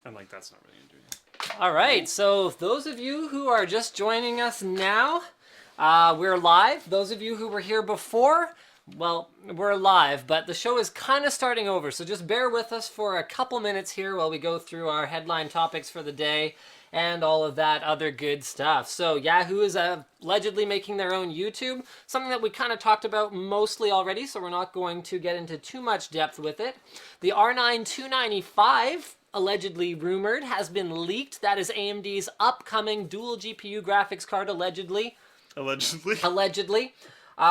And like that's not really gonna do anything. All right, so those of you who are just joining us now, we're live. Those of you who were here before, well, we're live, but the show is kind of starting over, so just bear with us for a couple minutes here while we go through our headline topics for the day and all of that other good stuff. So Yahoo is allegedly making their own YouTube, something that we kind of talked about mostly already, so we're not going to get into too much depth with it. The R9 295, allegedly rumored, has been leaked. That is AMD's upcoming dual GPU graphics card, allegedly. Allegedly.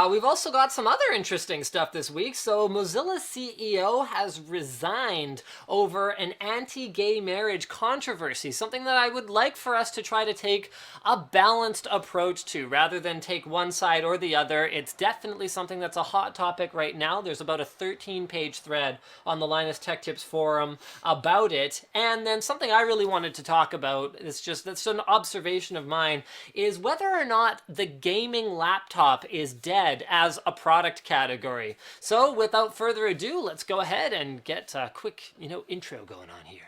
We've also got some other interesting stuff this week. So Mozilla's CEO has resigned over an anti-gay marriage controversy, something that I would like for us to try to take a balanced approach to rather than take one side or the other. It's definitely something that's a hot topic right now. There's about a 13-page thread on the Linus Tech Tips forum about it. And then something I really wanted to talk about, that's an observation of mine, is whether or not the gaming laptop is dead as a product category. So without further ado, let's go ahead and get a quick, intro going on here.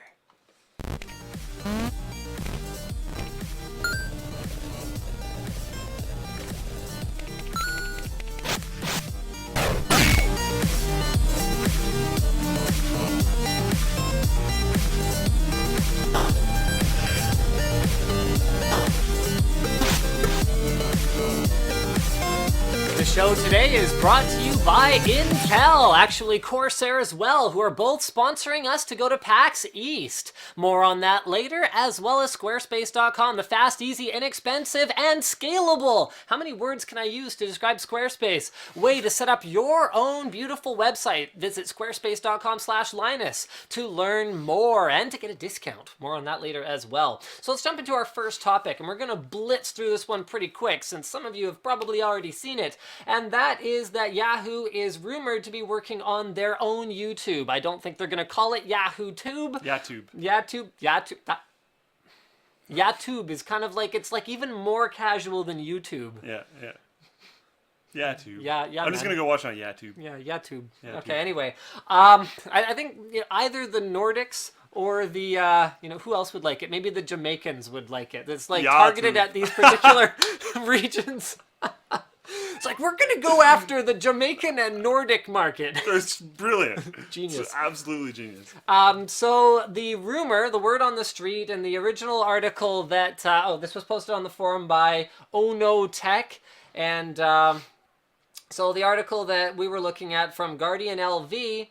The show today is brought to you by Intel, actually Corsair as well, who are both sponsoring us to go to PAX East. More on that later, as well as Squarespace.com, the fast, easy, inexpensive, and scalable. How many words can I use to describe Squarespace? Way to set up your own beautiful website. Visit squarespace.com/Linus to learn more and to get a discount. More on that later as well. So let's jump into our first topic, and we're going to blitz through this one pretty quick, since some of you have probably already seen it. And that is that Yahoo is rumored to be working on their own YouTube. I don't think they're going to call it Yahoo Tube. Yatube is kind of like, it's like even more casual than YouTube. Yatube. I'm just going to go watch on Yatube. Yeah, Yatube. Okay, anyway. I think either the Nordics or the, who else would like it? Maybe the Jamaicans would like it. It's like targeted at these particular regions. It's like, we're going to go after the Jamaican and Nordic market. It's brilliant. Genius. It's absolutely genius. So the rumor, the word on the street, and the original article that, this was posted on the forum by Oh No Tech, and so the article that we were looking at from Guardian LV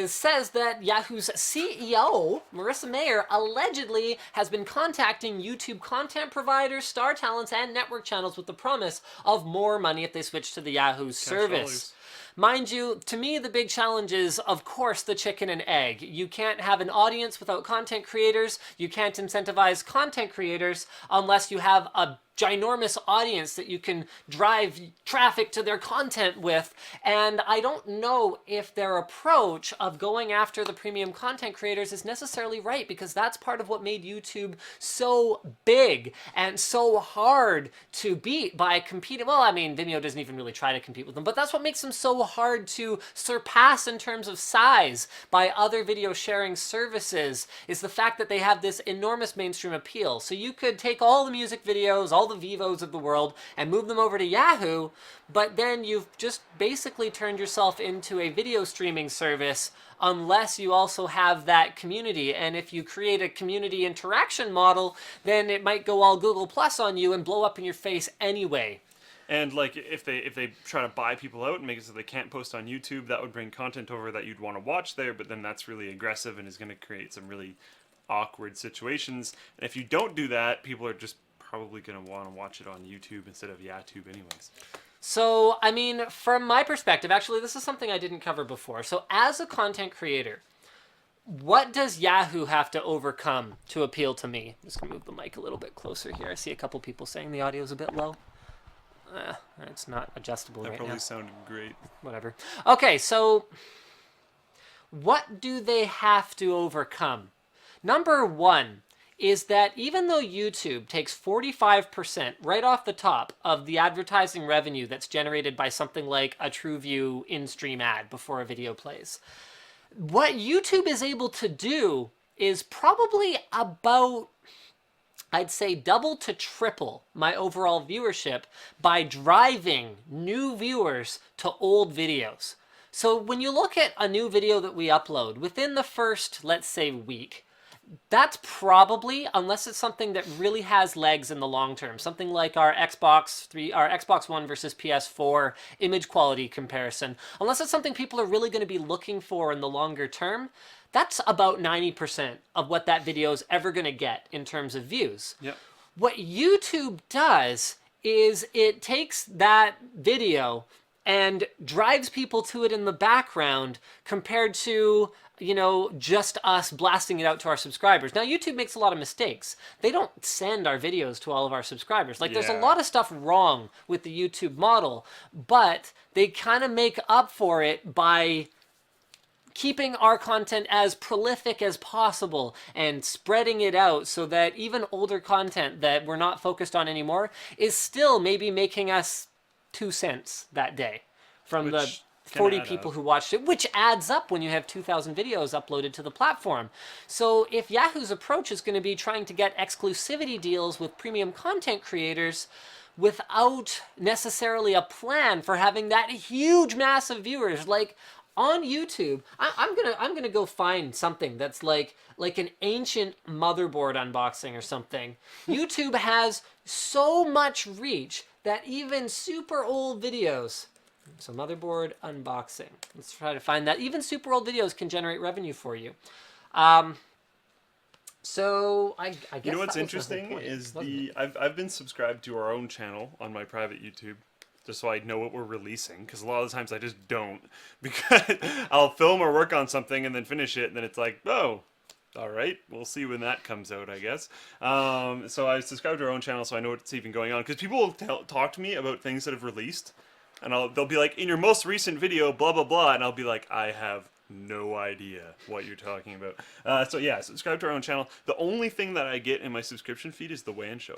says that Yahoo's CEO, Marissa Mayer, allegedly has been contacting YouTube content providers, star talents, and network channels with the promise of more money if they switch to the Yahoo service. Mind you, to me, the big challenge is, of course, the chicken and egg. You can't have an audience without content creators. You can't incentivize content creators unless you have a ginormous audience that you can drive traffic to their content with. And I don't know if their approach of going after the premium content creators is necessarily right, because that's part of what made YouTube so big and so hard to beat by competing. Well, I mean, Vimeo doesn't even really try to compete with them, but that's what makes them so hard to surpass in terms of size by other video sharing services, is the fact that they have this enormous mainstream appeal. So you could take all the music videos, all the Vivos of the world, and move them over to Yahoo, but then you've just basically turned yourself into a video streaming service unless you also have that community. And if you create a community interaction model, then it might go all Google Plus on you and blow up in your face anyway. And like if they try to buy people out and make it so they can't post on YouTube, that would bring content over that you'd want to watch there, but then that's really aggressive and is going to create some really awkward situations. And if you don't do that, people are just probably going to want to watch it on YouTube instead of YaTube anyways. So, I mean, from my perspective, actually, this is something I didn't cover before. So as a content creator, what does Yahoo have to overcome to appeal to me? I'm just going to move the mic a little bit closer here. I see a couple people saying the audio's a bit low. It's not adjustable right now. That probably sounded great. Whatever. Okay, so what do they have to overcome? Number one is that even though YouTube takes 45% right off the top of the advertising revenue that's generated by something like a TrueView in-stream ad before a video plays, what YouTube is able to do is probably about, I'd say, double to triple my overall viewership by driving new viewers to old videos. So when you look at a new video that we upload, within the first, let's say, week, that's probably, unless it's something that really has legs in the long term, something like our Xbox One versus PS4 image quality comparison, unless it's something people are really going to be looking for in the longer term, that's about 90% of what that video is ever going to get in terms of views. Yep. What YouTube does is it takes that video and drives people to it in the background compared to, just us blasting it out to our subscribers. Now, YouTube makes a lot of mistakes. They don't send our videos to all of our subscribers. There's a Yeah. lot of stuff wrong with the YouTube model, but they kind of make up for it by keeping our content as prolific as possible and spreading it out so that even older content that we're not focused on anymore is still maybe making us 2 cents that day from the Which can 40 add people up. who watched it, which adds up when you have 2,000 videos uploaded to the platform. So if Yahoo's approach is going to be trying to get exclusivity deals with premium content creators without necessarily a plan for having that huge mass of viewers, like on YouTube, I'm gonna go find something that's like an ancient motherboard unboxing or something. YouTube has so much reach that even super old videos. So motherboard unboxing. Let's try to find that. Even super old videos can generate revenue for you. So I guess You know what's that was the whole interesting point, is wasn't it? I've been subscribed to our own channel on my private YouTube, just so I know what we're releasing, because a lot of the times I just don't, because I'll film or work on something and then finish it, and then it's like, oh, all right, we'll see when that comes out, I guess. So I subscribe to our own channel so I know what's even going on, because people will talk to me about things that have released, and they'll be like, in your most recent video, blah, blah, blah, and I'll be like, I have no idea what you're talking about. So yeah, subscribe to our own channel. The only thing that I get in my subscription feed is the WAN show.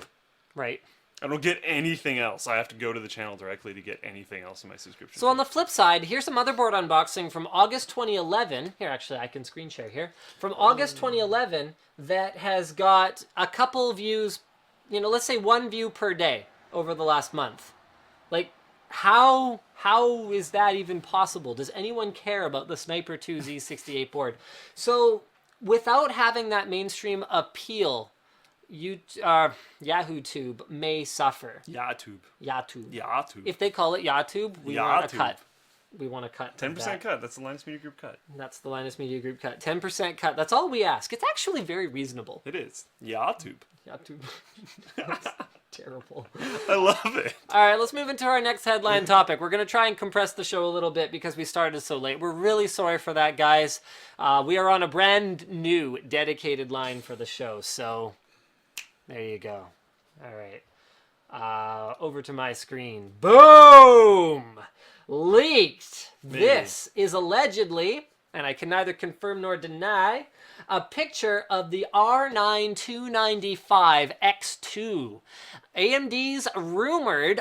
Right. I don't get anything else. I have to go to the channel directly to get anything else in my subscription. So on the flip side, here's a motherboard unboxing from August 2011. Here, actually, I can screen share here. From August 2011 that has got a couple views, let's say 1 view per day over the last month. Like, how is that even possible? Does anyone care about the Sniper 2 Z68 board? So without having that mainstream appeal, YahooTube may suffer. YouTube. YahTube. YouTube. If they call it YahTube, we want a YahTube. cut. We want a cut. 10% cut. That's the Linus Media Group cut. That's the Linus Media Group cut. 10% cut. That's all we ask. It's actually very reasonable. It is. YouTube. YahTube. That's terrible. I love it. All right, let's move into our next headline topic. We're going to try and compress the show a little bit because we started so late. We're really sorry for that, guys. We are on a brand new dedicated line for the show, so there you go. All right. Over to my screen. Boom! Leaked. Maybe. This is allegedly, and I can neither confirm nor deny, a picture of the R9 295 X2. AMD's rumored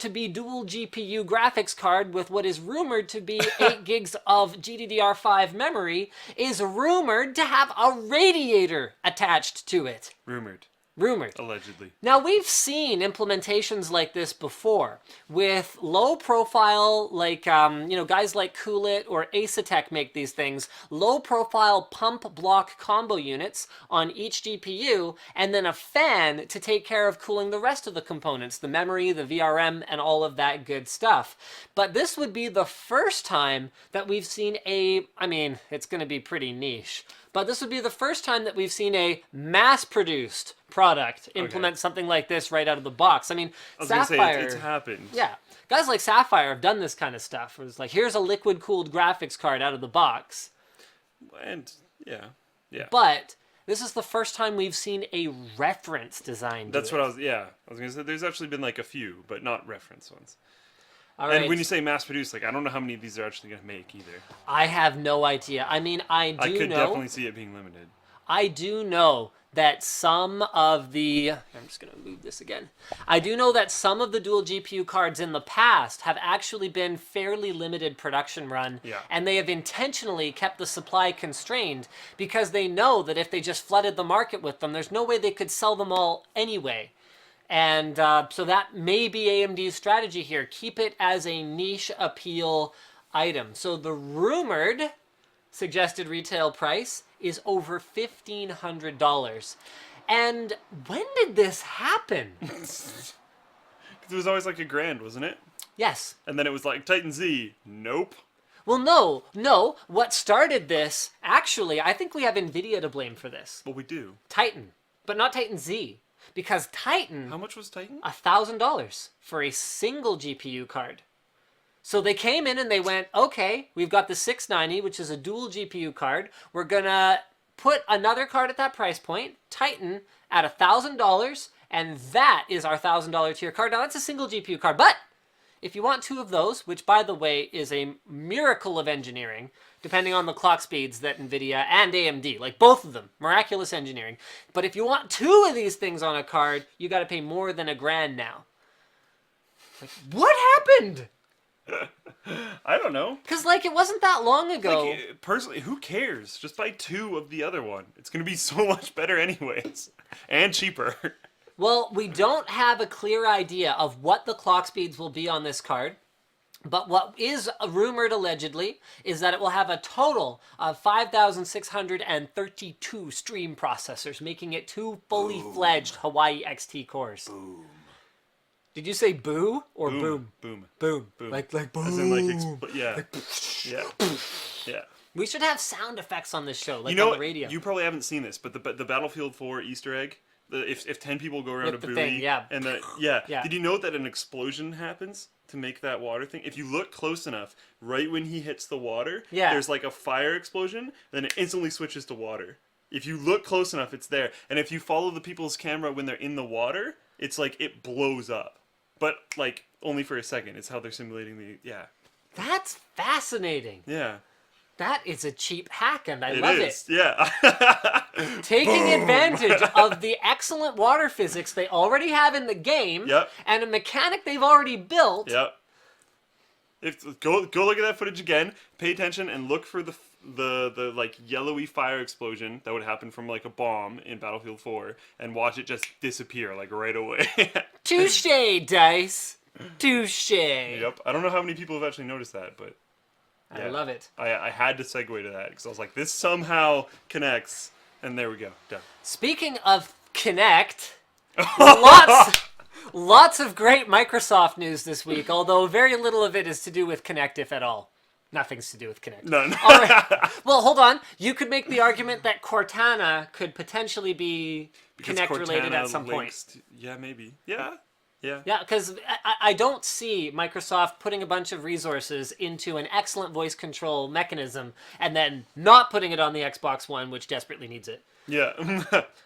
to be dual GPU graphics card with what is rumored to be 8 gigs of GDDR5 memory is rumored to have a radiator attached to it. Rumored. Allegedly. Now, we've seen implementations like this before with low profile, like, guys like Coolit or Asetek make these things, low profile pump block combo units on each GPU, and then a fan to take care of cooling the rest of the components, the memory, the VRM, and all of that good stuff. But this would be the first time that we've seen it's going to be pretty niche, but this would be the first time that we've seen a mass-produced product implement something like this right out of the box. I mean, I was Sapphire... going to say, it's happened. Yeah. Guys like Sapphire have done this kind of stuff. It was like, here's a liquid-cooled graphics card out of the box. And, yeah. But this is the first time we've seen a reference design. That's what I was going to say, there's actually been like a few, but not reference ones. All right. And when you say mass-produced, I don't know how many of these they're actually going to make either. I have no idea. I mean, I could know... definitely see it being limited. I do know that some of the... I'm just going to move this again. I do know that some of the dual GPU cards in the past have actually been fairly limited production run. Yeah. And they have intentionally kept the supply constrained because they know that if they just flooded the market with them, there's no way they could sell them all anyway. And so that may be AMD's strategy here. Keep it as a niche appeal item. So the rumored suggested retail price is over $1,500. And when did this happen? It was always like $1,000, wasn't it? Yes. And then it was like Titan Z. Nope. Well, no. What started this, actually, I think we have NVIDIA to blame for this. Well, we do. Titan, but not Titan Z. Because Titan... How much was Titan? $1,000 for a single GPU card. So they came in and they went, okay, we've got the 690, which is a dual GPU card. We're going to put another card at that price point, Titan, at $1,000, and that is our $1,000 tier card. Now, that's a single GPU card, but if you want two of those, which, by the way, is a miracle of engineering, depending on the clock speeds that NVIDIA and AMD, like both of them, miraculous engineering. But if you want two of these things on a card, you got to pay more than $1,000 now. Like, what happened? I don't know. Because, like, it wasn't that long ago. Like, personally, who cares? Just buy two of the other one. It's going to be so much better anyways. And cheaper. Well, we don't have a clear idea of what the clock speeds will be on this card. But what is rumored, allegedly, is that it will have a total of 5,632 stream processors, making it two fully fledged Hawaii XT cores. Boom. Did you say boo or boom? Boom. Boom. Boom. Like boom. As in, like, yeah. Yeah. Yeah. We should have sound effects on this show, like You know on what? the radio. You probably haven't seen this, but the Battlefield 4 Easter egg, if 10 people go around With a the buoy, thing, yeah. and Yeah. Did you note that an explosion happens to make that water thing? If you look close enough, right when he hits the water, Yeah. there's like a fire explosion, then it instantly switches to water. If you look close enough, it's there. And if you follow the people's camera when they're in the water, it's like it blows up. But like only for a second. It's how they're simulating the That's fascinating. Yeah. That is a cheap hack, and I It love is. it. Yeah. Taking advantage of the excellent water physics they already have in the game, Yep. and a mechanic they've already built. Yep. Go look at that footage again. Pay attention and look for the like yellowy fire explosion that would happen from like a bomb in Battlefield 4, and watch it just disappear like right away. Touche, Dice. Touche. Yep. I don't know how many people have actually noticed that, but I love it. I had to segue to that because I was like, this somehow connects, and there we go. Done. Speaking of Connect, lots of great Microsoft news this week, although very little of it is to do with Connect, if at all. Nothing's to do with Connect. None. All right. Well, hold on. You could make the argument that Cortana could potentially be Because Connect related Cortana at some point. links to- yeah, maybe. Yeah. Yeah. Yeah, because I don't see Microsoft putting a bunch of resources into an excellent voice control mechanism and then not putting it on the Xbox One, which desperately needs it. Yeah.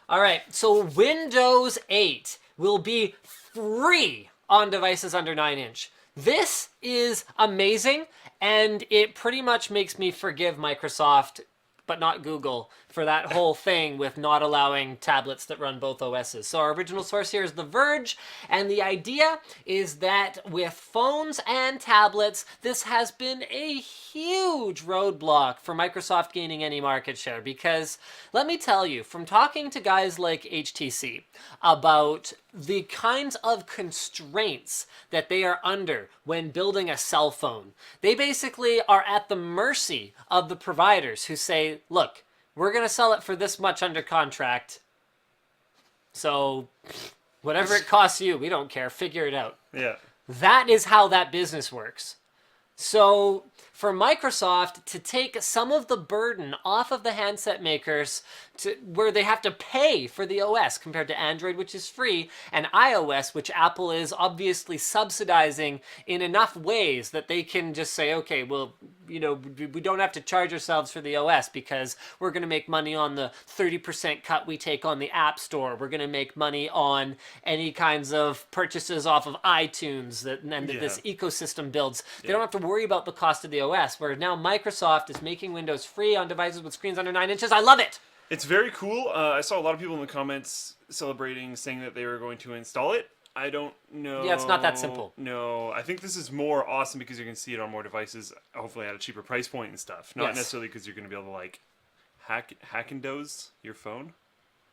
All right, so Windows 8 will be free on devices under 9-inch. This is amazing, and it pretty much makes me forgive Microsoft, but not Google, for that whole thing with not allowing tablets that run both OSs. So our original source here is The Verge, and the idea is that with phones and tablets, this has been a huge roadblock for Microsoft gaining any market share, because let me tell you, from talking to guys like HTC about the kinds of constraints that they are under when building a cell phone, they basically are at the mercy of the providers who say, look, we're going to sell it for this much under contract, so whatever it costs you, we don't care, figure it out. Yeah. That is how that business works. So for Microsoft to take some of the burden off of the handset makers to where they have to pay for the OS compared to Android, which is free, and iOS, which Apple is obviously subsidizing in enough ways that they can just say, okay, well, you know, we don't have to charge ourselves for the OS because we're going to make money on the 30% cut we take on the App Store. We're going to make money on any kinds of purchases off of iTunes that this ecosystem builds. They don't have to worry about the cost of the OS, where now Microsoft is making Windows free on devices with screens under 9 inches. I love it. It's very cool. I saw a lot of people in the comments celebrating, saying that they were going to install it. I don't know. Yeah, it's not that simple. No, I think this is more awesome because you can see it on more devices, hopefully at a cheaper price point and stuff. Not Yes. necessarily because you're going to be able to like hack and doze your phone.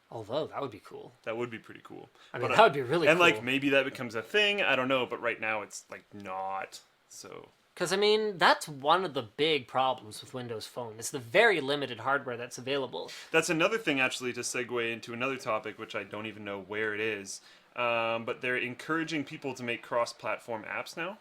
Although that would be cool. That would be pretty cool. I mean, But, that would be really and cool. like maybe that becomes a thing. I don't know, but right now it's like not. So Because, I mean, that's one of the big problems with Windows Phone. It's the very limited hardware that's available. that's another thing actually to segue into another topic, which I don't even know where it is. But they're encouraging people to make cross-platform apps now.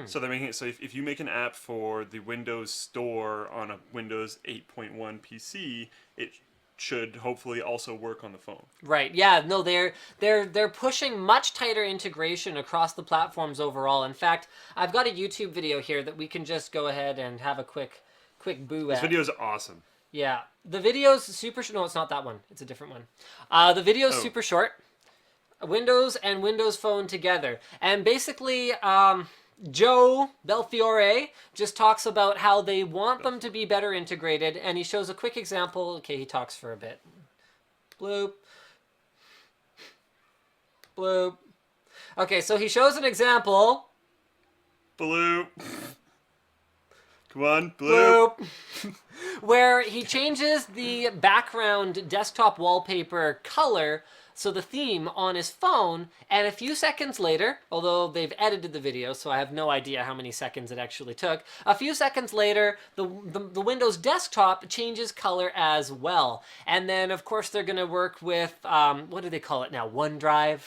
So they're making it so if you make an app for the Windows Store on a Windows 8.1 PC, it should hopefully also work on the phone. Right. Yeah. No, they're pushing much tighter integration across the platforms overall. In fact, I've got a YouTube video here that we can just go ahead and have a quick boo This at. video is awesome. Yeah. The video's super. No, it's not that one. It's a different one. The video's Oh. super short. Windows and Windows Phone together, and basically, Joe Belfiore just talks about how they want them to be better integrated, and he shows a quick example. Okay, he talks for a bit. Bloop. Bloop. Okay, so he shows an example. Bloop. Come on, bloop. Bloop. Where he changes the background desktop wallpaper color, so the theme on his phone, and a few seconds later, although they've edited the video, so I have no idea how many seconds it actually took, a few seconds later, the Windows desktop changes color as well. And then, of course, they're going to work with, what do they call it now, OneDrive?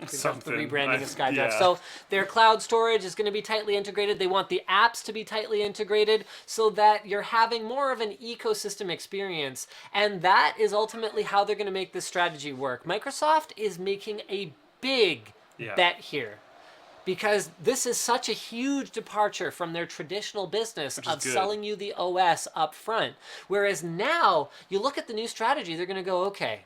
The Something. rebranding of SkyDrive. Yeah. So their cloud storage is going to be tightly integrated. They want the apps to be tightly integrated so that you're having more of an ecosystem experience. And that is ultimately how they're going to make this strategy work. Microsoft is making a big bet here, because this is such a huge departure from their traditional business of selling you the OS up front. Whereas now, you look at the new strategy, they're going to go, okay,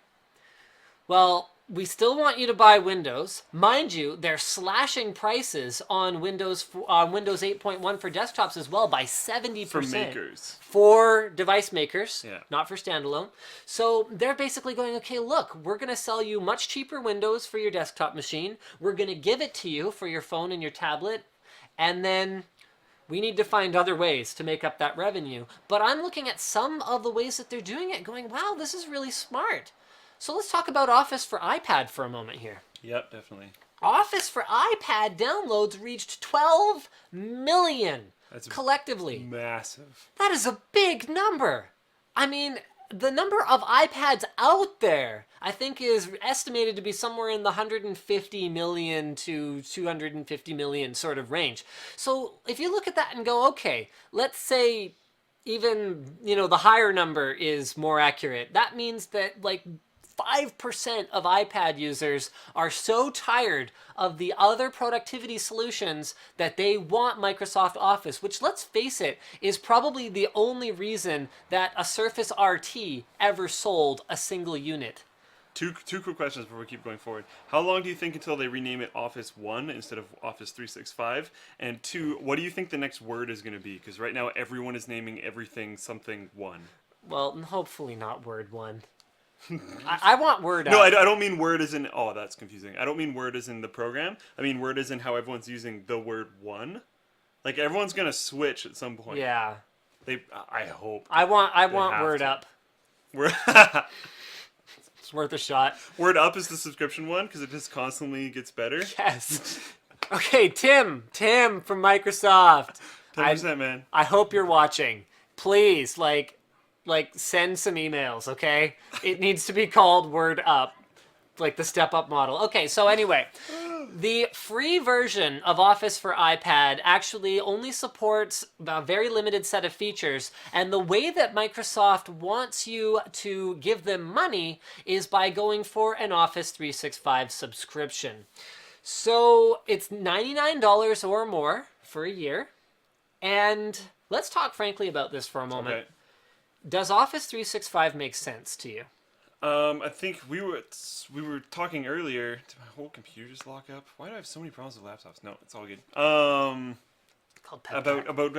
well, we still want you to buy Windows. Mind you, they're slashing prices on Windows 8.1 for desktops as well by 70%. For makers. For device makers, Yeah. not for standalone. So they're basically going, okay, look, we're going to sell you much cheaper Windows for your desktop machine. We're going to give it to you for your phone and your tablet. And then we need to find other ways to make up that revenue. But I'm looking at some of the ways that they're doing it going, wow, this is really smart. So let's talk about Office for iPad for a moment here. Yep, definitely. Office for iPad downloads reached 12 million collectively. Massive. That is a big number. I mean, the number of iPads out there, I think, is estimated to be somewhere in the 150 million to 250 million sort of range. So if you look at that and go, okay, let's say even, the higher number is more accurate. That means that, like, 5% of iPad users are so tired of the other productivity solutions that they want Microsoft Office, which, let's face it, is probably the only reason that a Surface RT ever sold a single unit. Two quick questions before we keep going forward. How long do you think until they rename it Office 1 instead of Office 365? And two, what do you think the next word is going to be? Because right now everyone is naming everything something 1. Well, hopefully not Word 1. I want Word No, up. I don't mean word as in, oh, that's confusing. I don't mean word as in the program. I mean word as in how everyone's using the word 1. Like, everyone's going to switch at some point. Yeah. I hope. I want have Word to. up. Word, It's worth a shot. Word Up is the subscription one because it just constantly gets better. Yes. Okay, Tim from Microsoft. 10%, man. I hope you're watching. Please, like send some emails, okay? It needs to be called Word Up, like the Step Up model. Okay, so anyway, the free version of Office for iPad actually only supports a very limited set of features, and the way that Microsoft wants you to give them money is by going for an Office 365 subscription. So it's $99 or more for a year, and let's talk frankly about this for a moment. Okay. Does Office 365 make sense to you? I think we were talking earlier. Did my whole computer just lock up? Why do I have so many problems with laptops? No, it's all good. called peptide. about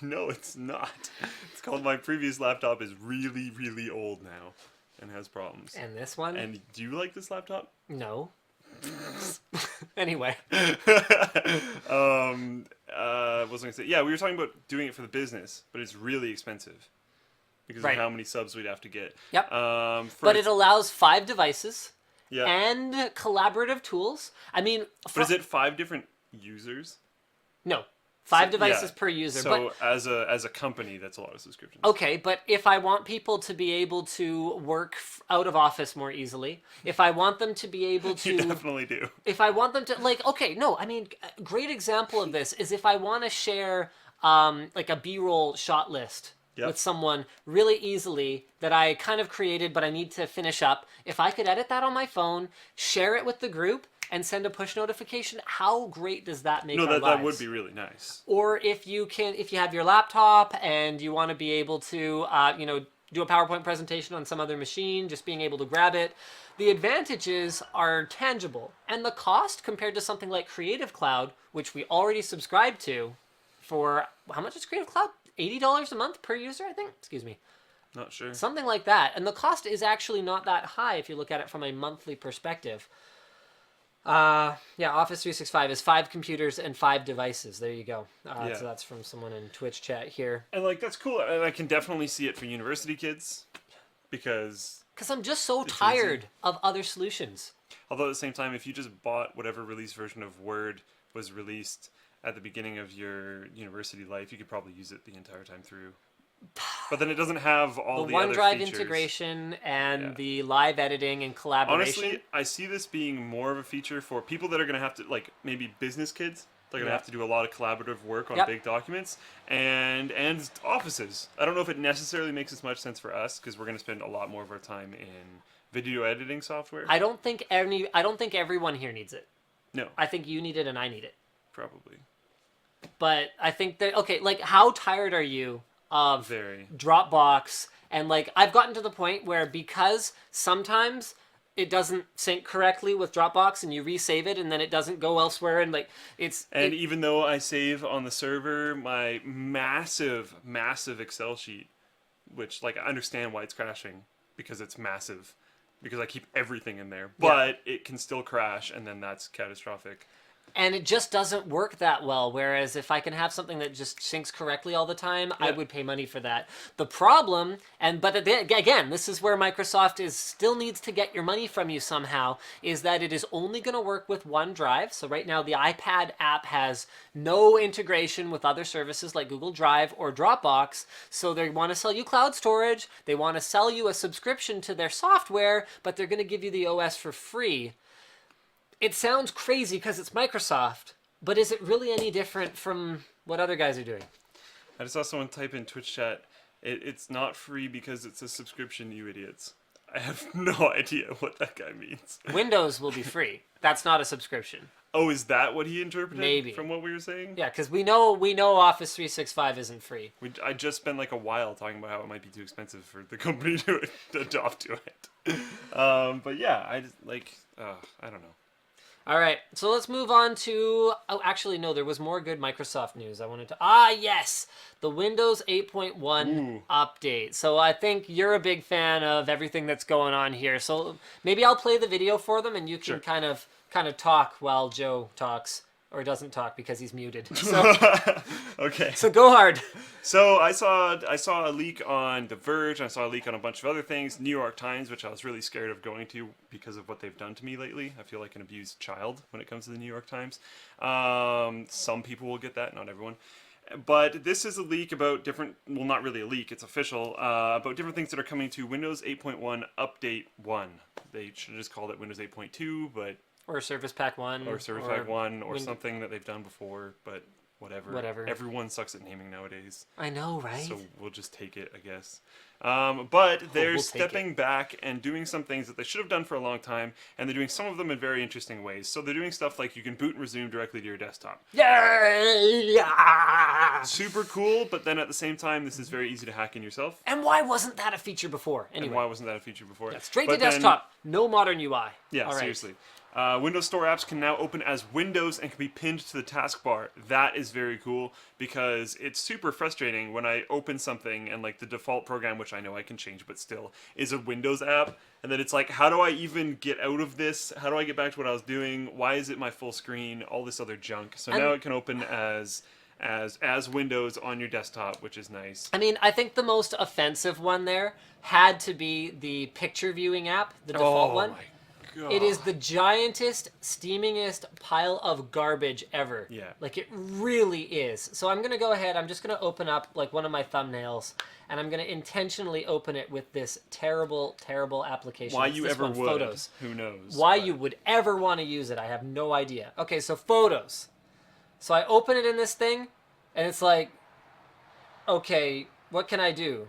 no, it's not. It's called my previous laptop is really, really old now and has problems. And this one? And do you like this laptop? No. Anyway. What was I gonna say? Yeah, we were talking about doing it for the business, but it's really expensive because Right. of how many subs we'd have to get. Yep. But it allows 5 devices yeah. and collaborative tools. I mean, But is it 5 different users? No. 5 So- devices yeah. per user. So as a company, that's a lot of subscriptions. Okay, but if I want people to be able to work out of office more easily, if I want them to be able to... You definitely do. If I want them to, like, okay, no, I mean, a great example of this is if I want to share, like, a B-roll shot list Yep. with someone really easily that I kind of created, but I need to finish up. If I could edit that on my phone, share it with the group, and send a push notification, how great does that make our No, that lives? would be really nice. Or if you have your laptop and you want to be able to, do a PowerPoint presentation on some other machine, just being able to grab it. The advantages are tangible. And the cost compared to something like Creative Cloud, which we already subscribe to for, how much is Creative Cloud? $80 a month per user, I think? Excuse me. Not sure. Something like that. And the cost is actually not that high if you look at it from a monthly perspective. Office 365 is 5 computers and 5 devices. There you go. So that's from someone in Twitch chat here. And like that's cool, and I can definitely see it for university kids because I'm just so tired of other solutions. although at the same time, if you just bought whatever release version of Word was released at the beginning of your university life, you could probably use it the entire time through. But then it doesn't have all the other OneDrive features. integration and Yeah. the live editing and collaboration. Honestly, I see this being more of a feature for people that are going to have to, like, maybe business kids. They're going to Yeah. have to do a lot of collaborative work on Yep. big documents and offices. I don't know if it necessarily makes as much sense for us because we're going to spend a lot more of our time in video editing software. I don't think everyone here needs it. No, I think you need it and I need it. probably. But I think that, okay, like, how tired are you of Very. Dropbox? And, like, I've gotten to the point where because sometimes it doesn't sync correctly with Dropbox and you resave it and then it doesn't go elsewhere and, like, Even though I save on the server my massive, massive Excel sheet, which, like, I understand why it's crashing because it's massive, because I keep everything in there, but it can still crash and then that's catastrophic. And it just doesn't work that well. Whereas if I can have something that just syncs correctly all the time, I would pay money for that. The problem, again, this is where Microsoft still needs to get your money from you somehow, is that it is only going to work with OneDrive. So right now the iPad app has no integration with other services like Google Drive or Dropbox. So they want to sell you cloud storage. They want to sell you a subscription to their software, but they're going to give you the OS for free. It sounds crazy because it's Microsoft, but is it really any different from what other guys are doing? I just saw someone type in Twitch chat, it's not free because it's a subscription, you idiots. I have no idea what that guy means. Windows will be free. That's not a subscription. Oh, is that what he interpreted Maybe. from what we were saying? Yeah, because we know Office 365 isn't free. I just spent like a while talking about how it might be too expensive for the company to adopt to it. But yeah, I just I don't know. All right, so let's move on to... Oh, actually, no, there was more good Microsoft news I wanted to... yes! The Windows 8.1 update. So I think you're a big fan of everything that's going on here. So maybe I'll play the video for them and you can kind of talk while Joe talks. Or doesn't talk because he's muted. So, Okay. so go hard. So I saw a leak on The Verge. I saw a leak on a bunch of other things. New York Times, which I was really scared of going to because of what they've done to me lately. I feel like an abused child when it comes to the New York Times. Some people will get that, not everyone. But this is a leak about different, well, not really a leak, it's official, about different things that are coming to Windows 8.1 Update 1. They should have just called it Windows 8.2, but... Or Service Pack 1. Or Service Pack 1, or something that they've done before, but whatever. Everyone sucks at naming nowadays. I know, right? So we'll just take it, I guess. But they're we'll stepping back and doing some things that they should have done for a long time, and they're doing some of them in very interesting ways. So they're doing stuff like you can boot and resume directly to your desktop. Yay! Super cool, but then at the same time, this is very easy to hack in yourself. And why wasn't that a feature before? Anyway. And why wasn't that a feature before? Yeah, straight But to desktop. No modern UI. Yeah, All right. seriously. Windows Store apps can now open as windows and can be pinned to the taskbar. That is very cool because it's super frustrating when I open something and like the default program, which I know I can change, but still is a Windows app. And then it's like, how do I even get out of this? How do I get back to what I was doing? Why is it my full screen? All this other junk. So now it can open as Windows on your desktop, which is nice. I mean, I think the most offensive one there had to be the picture viewing app, the default one. My God. It is the giantest, steamingest pile of garbage ever. Yeah. Like, it really is. So I'm going to go ahead, I'm just going to open up, like, one of my thumbnails, and I'm going to intentionally open it with this terrible, terrible application. Why It's you this ever one, would. Photos. Who knows? Why you would ever want to use it, I have no idea. Okay, so Photos. So I open it in this thing, and it's like, okay, what can I do?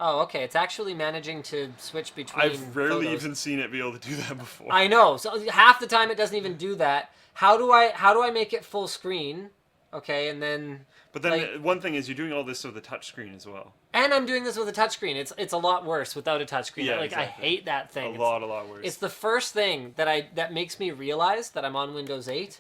Oh, okay, it's actually managing to switch between I've rarely photos. even seen it be able to do that before. I know. So half the time it doesn't even do that. How do I make it full screen? Okay, and then But then like, one thing is you're doing all this with a touchscreen as well. and I'm doing this with a touchscreen. It's a lot worse without a touchscreen. Yeah, like I exactly. hate that thing. A lot worse. It's the first thing that makes me realize that I'm on Windows 8.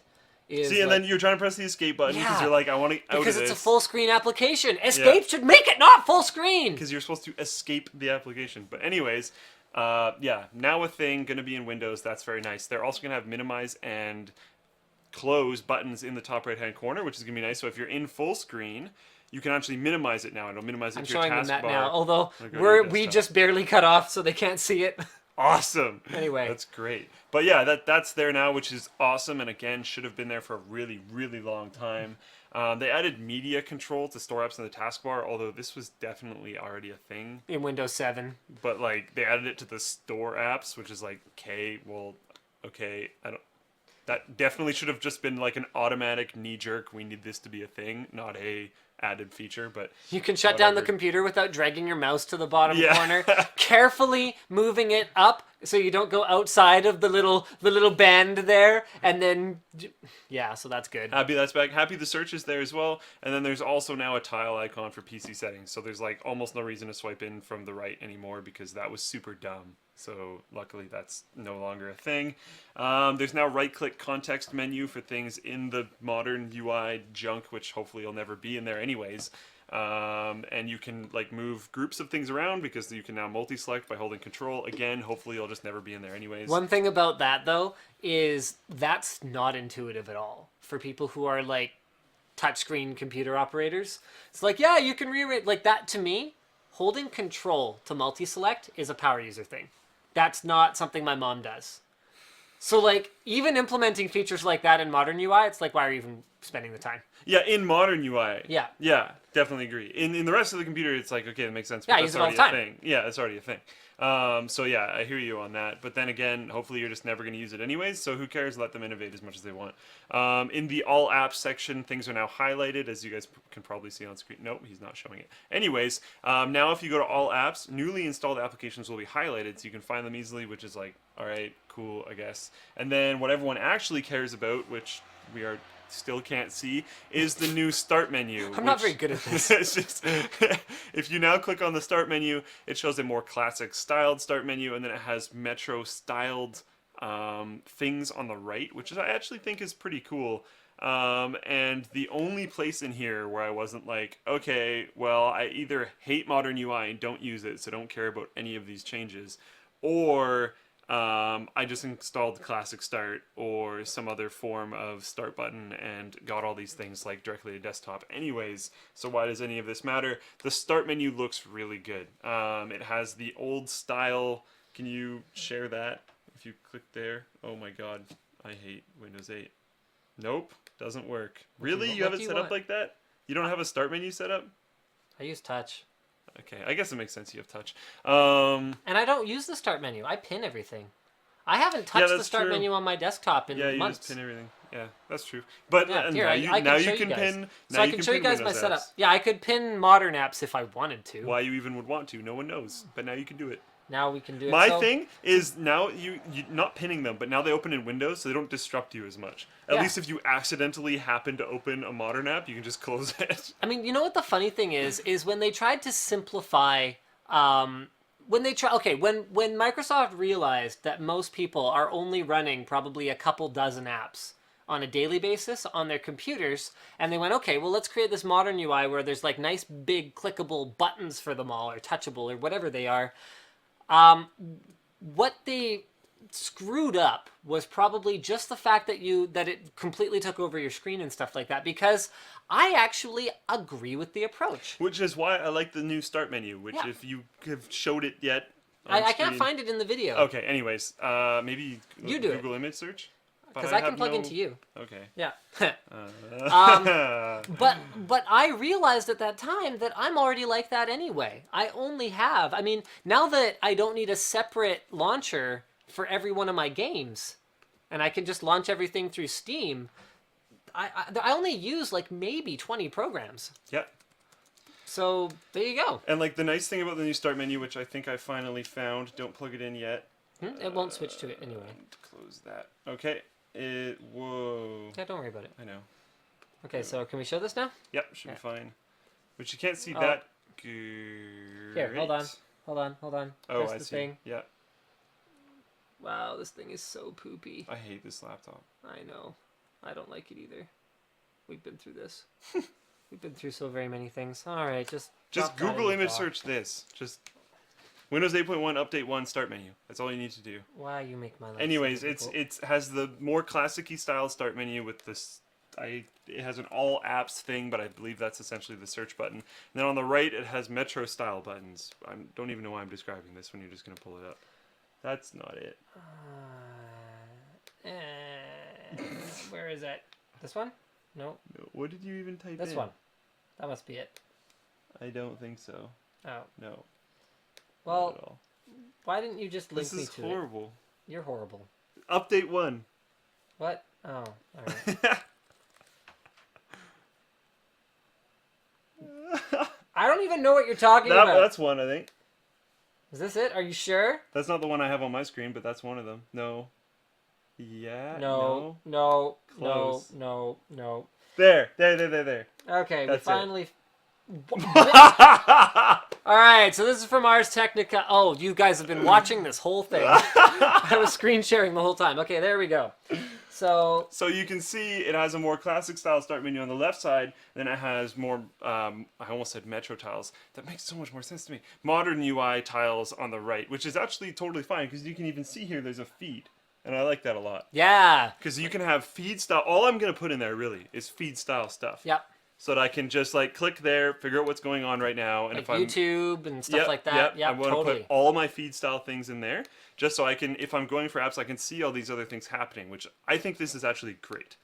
Is See, and like, then you're trying to press the escape button because Yeah, you're like, I want to out because of it's this. a full screen application. Escape should make it not full screen. Because you're supposed to escape the application. But anyways, yeah, now a thing going to be in Windows. That's very nice. They're also going to have minimize and close buttons in the top right hand corner, which is going to be nice. So if you're in full screen, you can actually minimize it now. It'll minimize it I'm to your showing them that taskbar. now. Although Or go to your we desktop. just barely cut off, so they can't see it. Awesome. Anyway. That's great. But yeah, that's there now, which is awesome. And again, should have been there for a really, really long time. They added media control to store apps in the taskbar, although this was definitely already a thing. In Windows 7. But like they added it to the store apps, which is like, okay, I don't. That definitely should have just been like an automatic knee jerk. We need this to be a thing, not a added feature. But You can shut down the whatever. computer without dragging your mouse to the bottom Yeah. corner, carefully moving it up so you don't go outside of the little band there, and then yeah, so that's good. Happy that's back. Happy the search is there as well. And then there's also now a tile icon for PC settings. So there's like almost no reason to swipe in from the right anymore because that was super dumb. So luckily that's no longer a thing. There's now right-click context menu for things in the modern UI junk, which hopefully will never be in there anyways. And you can like move groups of things around because you can now multi-select by holding control. Again, hopefully it'll just never be in there anyways. One thing about that though is that's not intuitive at all for people who are like touchscreen computer operators. It's like, yeah, you can rearrange like that. To me, holding control to multi-select is a power user thing. That's not something my mom does. So like even implementing features like that in modern UI, it's like, why are you even spending the time? Yeah, in modern UI. Yeah. Yeah, definitely agree. In the rest of the computer, it's like, okay, that makes sense. But Yeah, I that's use it all already the time. a thing. Yeah, it's already a thing. So yeah, I hear you on that. But then again, hopefully you're just never going to use it anyways. So who cares? Let them innovate as much as they want. In the all apps section, things are now highlighted, as you guys can probably see on screen. Nope, he's not showing it. Anyways, now if you go to all apps, newly installed applications will be highlighted, so you can find them easily, which is like, all right, cool, I guess. And then what everyone actually cares about, which we are still can't see, is the new start menu. I'm not very good at this. It's just, if you now click on the start menu, it shows a more classic styled start menu, and then it has Metro styled things on the right, which I actually think is pretty cool. And the only place in here where I wasn't like, okay, well, I either hate modern UI and don't use it, so don't care about any of these changes, or I just installed Classic Start or some other form of start button and got all these things like directly to desktop anyways. So why does any of this matter? The start menu looks really good. It has the old style. Can you share that? If you click there. Oh my god, I hate Windows 8. Nope, doesn't work. Really? You have what it do you set up want? like that? You don't have a start menu set up? I use touch. Okay, I guess it makes sense you have touch. And I don't use the start menu. I pin everything. I haven't touched the that's start true. menu on my desktop in Yeah, you months. just pin everything. Yeah, that's true. But Yeah, here, now I you, can now show you can guys. pin. So now I you can show you pin guys my Windows setup. apps. Yeah, I could pin modern apps if I wanted to. Why you even would want to, no one knows. But now you can do it. Now we can do it. My So- thing is now you not pinning them, but now they open in Windows, so they don't disrupt you as much. At Yeah. least if you accidentally happen to open a modern app, you can just close it. I mean, you know what the funny thing is when they tried to simplify when they try, okay, when Microsoft realized that most people are only running probably a couple dozen apps on a daily basis on their computers, and they went, okay, well, let's create this modern UI where there's like nice big clickable buttons for them all, or touchable, or whatever they are. What they screwed up was probably just the fact that it completely took over your screen and stuff like that, because I actually agree with the approach. Which is why I like the new start menu, which Yeah. if you have showed it yet I can't find it in the video. Okay, anyways, maybe You do it. Google image search? But Because I can have plug no- into you. Okay. Yeah. Uh, But I realized at that time that I'm already like that anyway. I only have, I mean, now that I don't need a separate launcher for every one of my games, and I can just launch everything through Steam, I only use like maybe 20 programs. yeah. So there you go. And like the nice thing about the new start menu, which I think I finally found, don't plug it in yet. It won't switch to it anyway. Close that. Okay. Whoa. Yeah, don't worry about it. I know. Okay, so can we show this now? Yep, should be fine. But you can't see Oh. that. Great. Here, hold on. Hold on. Oh, Press I the see. thing. Yeah. Wow, this thing is so poopy. I hate this laptop. I know. I don't like it either. We've been through this. We've been through so very many things. All right, just Just drop that in Google the image box. search this. Just Windows 8.1 Update 1 Start Menu. That's all you need to do. Why you make my life? so Anyways, difficult. it has the more classic-y style start menu with this. It has an all apps thing, but I believe that's essentially the search button. And then on the right, it has Metro style buttons. I don't even know why I'm describing this when you're just gonna pull it up. That's not it. Where is it? This one? No, No, what did you even type in? this one. That must be it. I don't think so. Oh, No. Not at well, all. why didn't you just link This me is to it? horrible. You're horrible. Update 1. What? Oh, all right. I don't even know what you're talking about. That's one, I think. Is this it? Are you sure? That's not the one I have on my screen, but that's one of them. No. Yeah. No, no, Close. no, no. There. Okay, That's it. we finally. All right, so this is from Ars Technica. Oh, you guys have been watching this whole thing. I was screen sharing the whole time. Okay, there we go. So So you can see it has a more classic style start menu on the left side, then it has more, I almost said Metro tiles. That makes so much more sense to me. Modern UI tiles on the right, which is actually totally fine because you can even see here there's a feed. And I like that a lot. yeah, Because you can have feed style. All I'm going to put in there really is feed style stuff. yep, So that I can just like click there, figure out what's going on right now. And like if I'm YouTube and stuff like that. I Yep, want to totally. put all my feed style things in there, just so I can, if I'm going for apps, I can see all these other things happening, which I think this is actually great.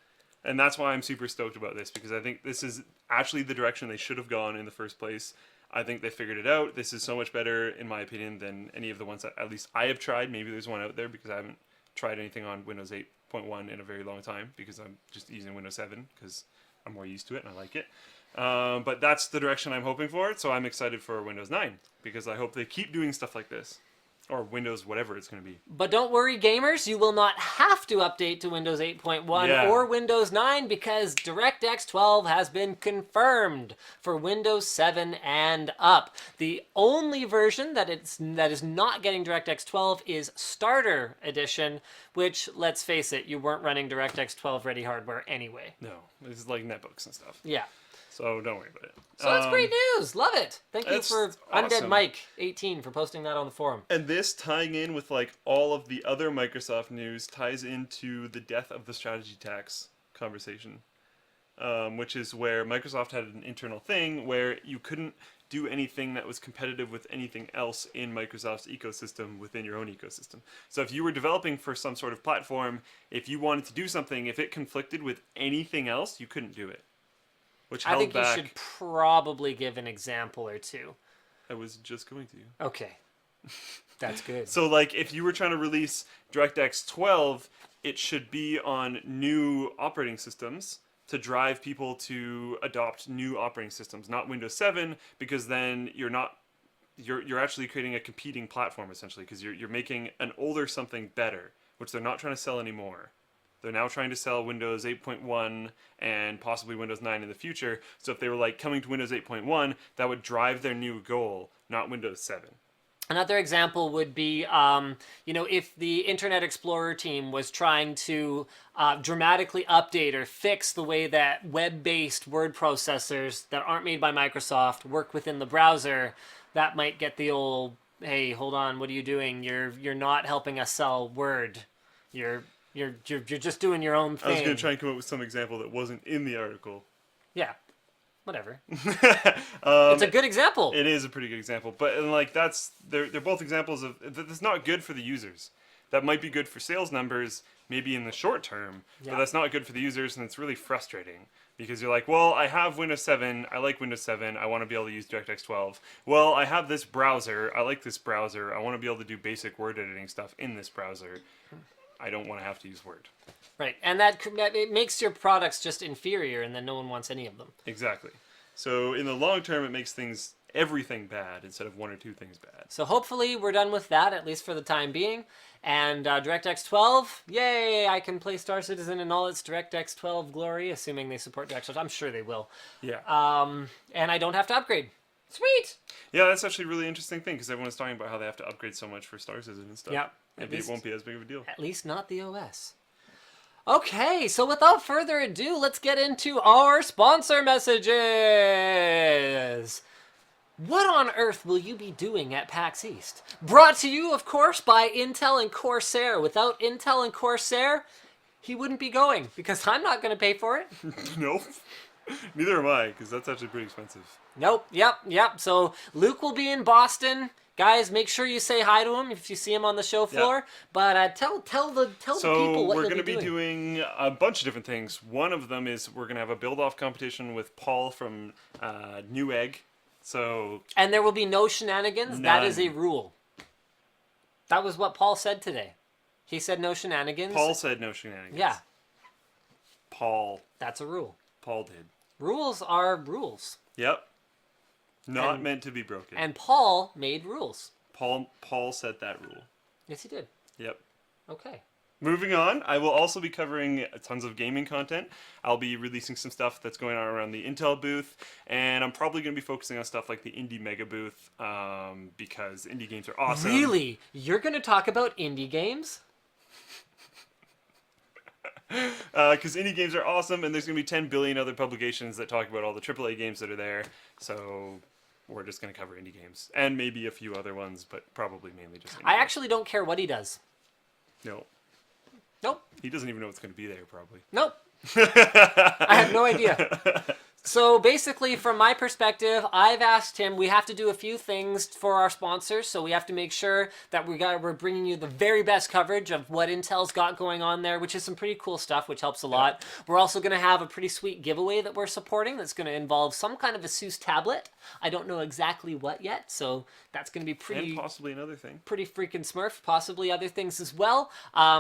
And that's why I'm super stoked about this, because I think this is actually the direction they should have gone in the first place. I think they figured it out. This is so much better, in my opinion, than any of the ones that at least I have tried. Maybe there's one out there, because I haven't tried anything on Windows 8.1 in a very long time, because I'm just using Windows 7, because I'm more used to it and I like it. But that's the direction I'm hoping for, so I'm excited for Windows 9, because I hope they keep doing stuff like this. Or Windows whatever it's going to be. But don't worry, gamers, you will not have to update to Windows 8.1 Yeah. or Windows 9 because DirectX 12 has been confirmed for Windows 7 and up. The only version that is not getting DirectX 12 is Starter Edition, which, let's face it, you weren't running DirectX 12 ready hardware anyway. No, this is like netbooks and stuff. Yeah. So don't worry about it. So that's great news. Love it. Thank you That's for awesome. Undead Mike 18 for posting that on the forum. And this tying in with like all of the other Microsoft news ties into the death of the strategy tax conversation, which is where Microsoft had an internal thing where you couldn't do anything that was competitive with anything else in Microsoft's ecosystem within your own ecosystem. So if you were developing for some sort of platform, if you wanted to do something, if it conflicted with anything else, you couldn't do it. Which I held think back. you should probably give an example or two. I was just going to. Okay. That's good. So, like, if you were trying to release DirectX 12, it should be on new operating systems to drive people to adopt new operating systems, not Windows 7, because then you're actually creating a competing platform essentially, because you're making an older something better, which they're not trying to sell anymore. They're now trying to sell Windows 8.1 and possibly Windows 9 in the future. So if they were like coming to Windows 8.1, that would drive their new goal, not Windows 7. Another example would be, if the Internet Explorer team was trying to dramatically update or fix the way that web-based word processors that aren't made by Microsoft work within the browser, that might get the old, "Hey, hold on, what are you doing? You're not helping us sell Word. You're you're just doing your own I was going thing." to try and come up with some example that wasn't in the article. Yeah, whatever. It's a good example. It is a pretty good example, but and like they're both examples of that's not good for the users. That might be good for sales numbers, maybe in the short term, Yeah. but that's not good for the users, and it's really frustrating because you're like, well, I have Windows 7, I like Windows 7, I want to be able to use DirectX 12. Well, I have this browser, I like this browser, I want to be able to do basic word editing stuff in this browser. I don't want to have to use Word. Right, and that it makes your products just inferior, and then no one wants any of them. Exactly. So in the long term, it makes everything bad instead of one or two things bad. So hopefully we're done with that, at least for the time being. And DirectX 12, yay! I can play Star Citizen in all its DirectX 12 glory, assuming they support DirectX 12. I'm sure they will. Yeah. And I don't have to upgrade. Sweet! Yeah, that's actually a really interesting thing because everyone's talking about how they have to upgrade so much for Star Citizen and stuff. Yeah. Maybe it won't be as big of a deal. At least not the OS. Okay, so without further ado, let's get into our sponsor messages. What on earth will you be doing at PAX East? Brought to you, of course, by Intel and Corsair. Without Intel and Corsair, he wouldn't be going, because I'm not going to pay for it. Nope. Neither am I, because that's actually pretty expensive. Nope. Yep. So Luke will be in Boston. Guys, make sure you say hi to him if you see him on the show floor. Yep. But tell the people what we're you'll going to be be doing a bunch of different things. One of them is we're going to have a build-off competition with Paul from Newegg. So and there will be no shenanigans. None. That is a rule. That was what Paul said today. He said no shenanigans. Paul said no shenanigans. Yeah. Paul That's a rule. Paul did. Rules are rules. Yep. Not And- meant to be broken. And Paul made rules. Paul set that rule. Yes, he did. Yep. Okay. Moving on, I will also be covering tons of gaming content. I'll be releasing some stuff that's going on around the Intel booth, and I'm probably going to be focusing on stuff like the Indie Mega booth because indie games are awesome. Really? You're going to talk about indie games? Because indie games are awesome, and there's going to be 10 billion other publications that talk about all the AAA games that are there. So we're just going to cover indie games, and maybe a few other ones, but probably mainly just indie I games. actually don't care what he does. No. Nope. He doesn't even know what's going to be there, probably. Nope. I have no idea. So basically, from my perspective, I've asked him, we have to do a few things for our sponsors, so we have to make sure that we're bringing you the very best coverage of what Intel's got going on there, which is some pretty cool stuff, which helps a lot. We're also going to have a pretty sweet giveaway that we're supporting that's going to involve some kind of ASUS tablet. I don't know exactly what yet, so that's going to be pretty... And possibly another thing. Pretty freaking smurf, possibly other things as well.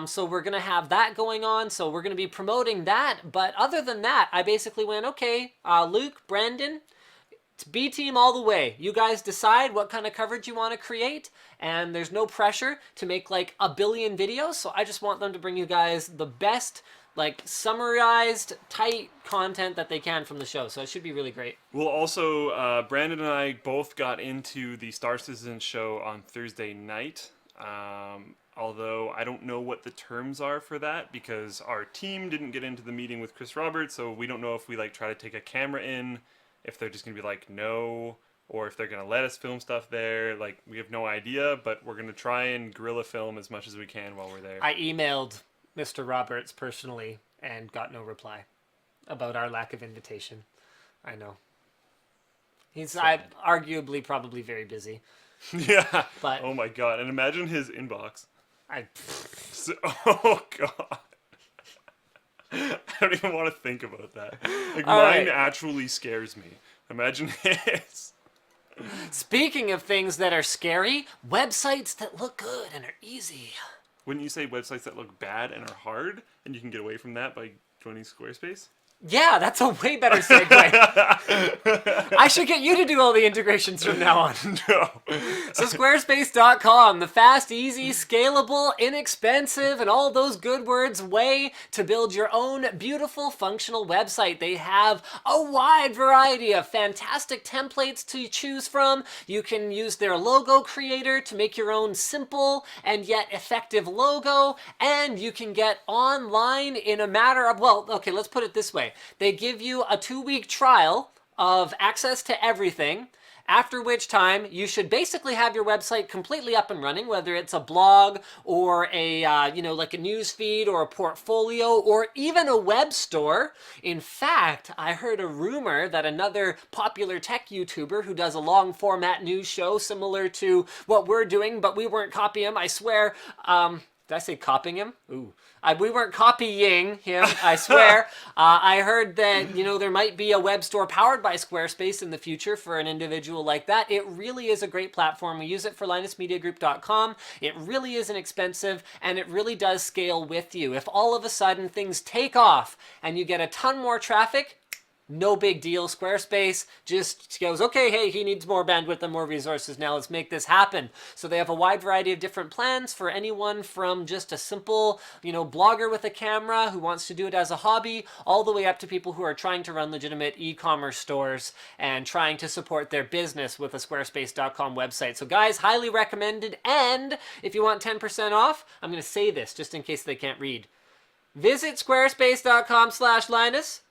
So we're going to have that going on, so we're going to be promoting that. But other than that, I basically went, okay, Luke, Brandon, it's B team all the way. You guys decide what kind of coverage you want to create, and there's no pressure to make like a billion videos, so I just want them to bring you guys the best, like, summarized, tight content that they can from the show, so it should be really great. We'll also, Brandon and I both got into the Star Citizen show on Thursday night. Although I don't know what the terms are for that because our team didn't get into the meeting with Chris Roberts, so we don't know if we like try to take a camera in, if they're just gonna be like no, or if they're gonna let us film stuff there. Like, we have no idea, but we're gonna try and guerrilla film as much as we can while we're there. I emailed Mr. Roberts personally and got no reply about our lack of invitation. I know. He's arguably probably very busy. Yeah. But oh my god! And imagine his inbox. I Oh god. I don't even want to think about that. Like, All mine right. actually scares me. Imagine his. Speaking of things that are scary, websites that look good and are easy. Wouldn't you say websites that look bad and are hard, and you can get away from that by joining Squarespace? Yeah, that's a way better segue. I should get you to do all the integrations from now on. No. So Squarespace.com, the fast, easy, scalable, inexpensive, and all those good words way to build your own beautiful, functional website. They have a wide variety of fantastic templates to choose from. You can use their logo creator to make your own simple and yet effective logo, and you can get online in a matter of, well, okay, let's put it this way. They give you a 2-week trial of access to everything, after which time you should basically have your website completely up and running, whether it's a blog or a, like a news feed or a portfolio or even a web store. In fact, I heard a rumor that another popular tech YouTuber who does a long format news show similar to what we're doing, but we weren't copying him, I swear. Did I say copying him? Ooh. We weren't copying him, I swear. I heard that, there might be a web store powered by Squarespace in the future for an individual like that. It really is a great platform. We use it for LinusMediaGroup.com. It really isn't expensive, and it really does scale with you. If all of a sudden things take off and you get a ton more traffic, no big deal. Squarespace just goes, okay, hey, he needs more bandwidth and more resources. Now let's make this happen. So they have a wide variety of different plans for anyone from just a simple, blogger with a camera who wants to do it as a hobby, all the way up to people who are trying to run legitimate e-commerce stores and trying to support their business with a Squarespace.com website. So guys, highly recommended. And if you want 10% off, I'm going to say this just in case they can't read. Visit squarespace.com/Linus.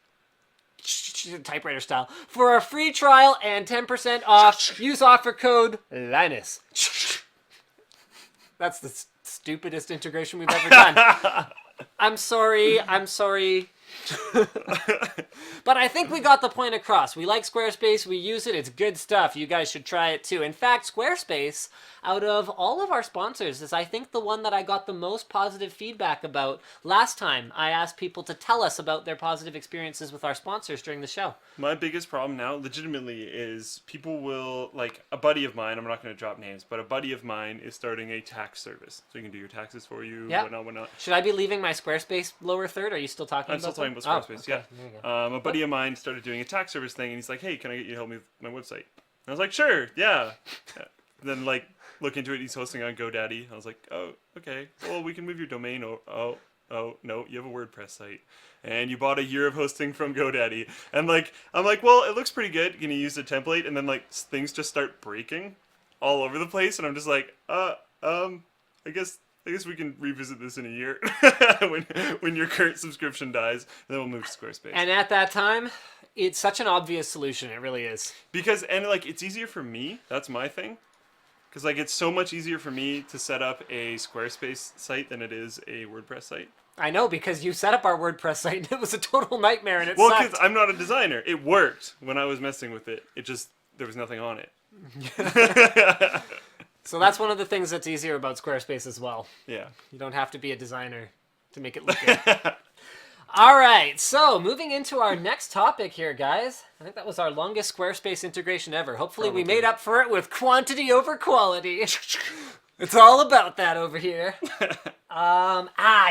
Typewriter style for a free trial and 10% off. Use offer code Linus. That's the stupidest integration we've ever done. I'm sorry. But I think we got the point across. We like Squarespace. We use it. It's good stuff. You guys should try it too. In fact, Squarespace, out of all of our sponsors, is I think the one that I got the most positive feedback about. Last time I asked people to tell us about their positive experiences with our sponsors during the show. My biggest problem now, legitimately, is people will, like, a buddy of mine, I'm not going to drop names, but a buddy of mine is starting a tax service. So you can do your taxes for you, whatnot. Should I be leaving my Squarespace lower third? Are you still talking I'm about still talking about Squarespace, okay. yeah. A buddy of mine started doing a tax service thing, and he's like, hey, can I get you to help me with my website? And I was like, sure, yeah. Then, look into it, he's hosting on GoDaddy. I was like, oh, okay. Well, we can move your domain. Oh, no, you have a WordPress site. And you bought a year of hosting from GoDaddy. And, I'm like, well, it looks pretty good. Can you use the template? And then, things just start breaking all over the place. And I'm just like, I guess we can revisit this in a year when your current subscription dies. And then we'll move to Squarespace. And at that time, it's such an obvious solution. It really is. Because, it's easier for me. That's my thing. Because, it's so much easier for me to set up a Squarespace site than it is a WordPress site. I know, because you set up our WordPress site and it was a total nightmare and it sucked. sucked. Well, because I'm not a designer. It worked when I was messing with it. There was nothing on it. So that's one of the things that's easier about Squarespace as well. Yeah. You don't have to be a designer to make it look good. All right, so moving into our next topic here, guys. I think that was our longest Squarespace integration ever. Hopefully we made up for it with quantity over quality. It's all about that over here.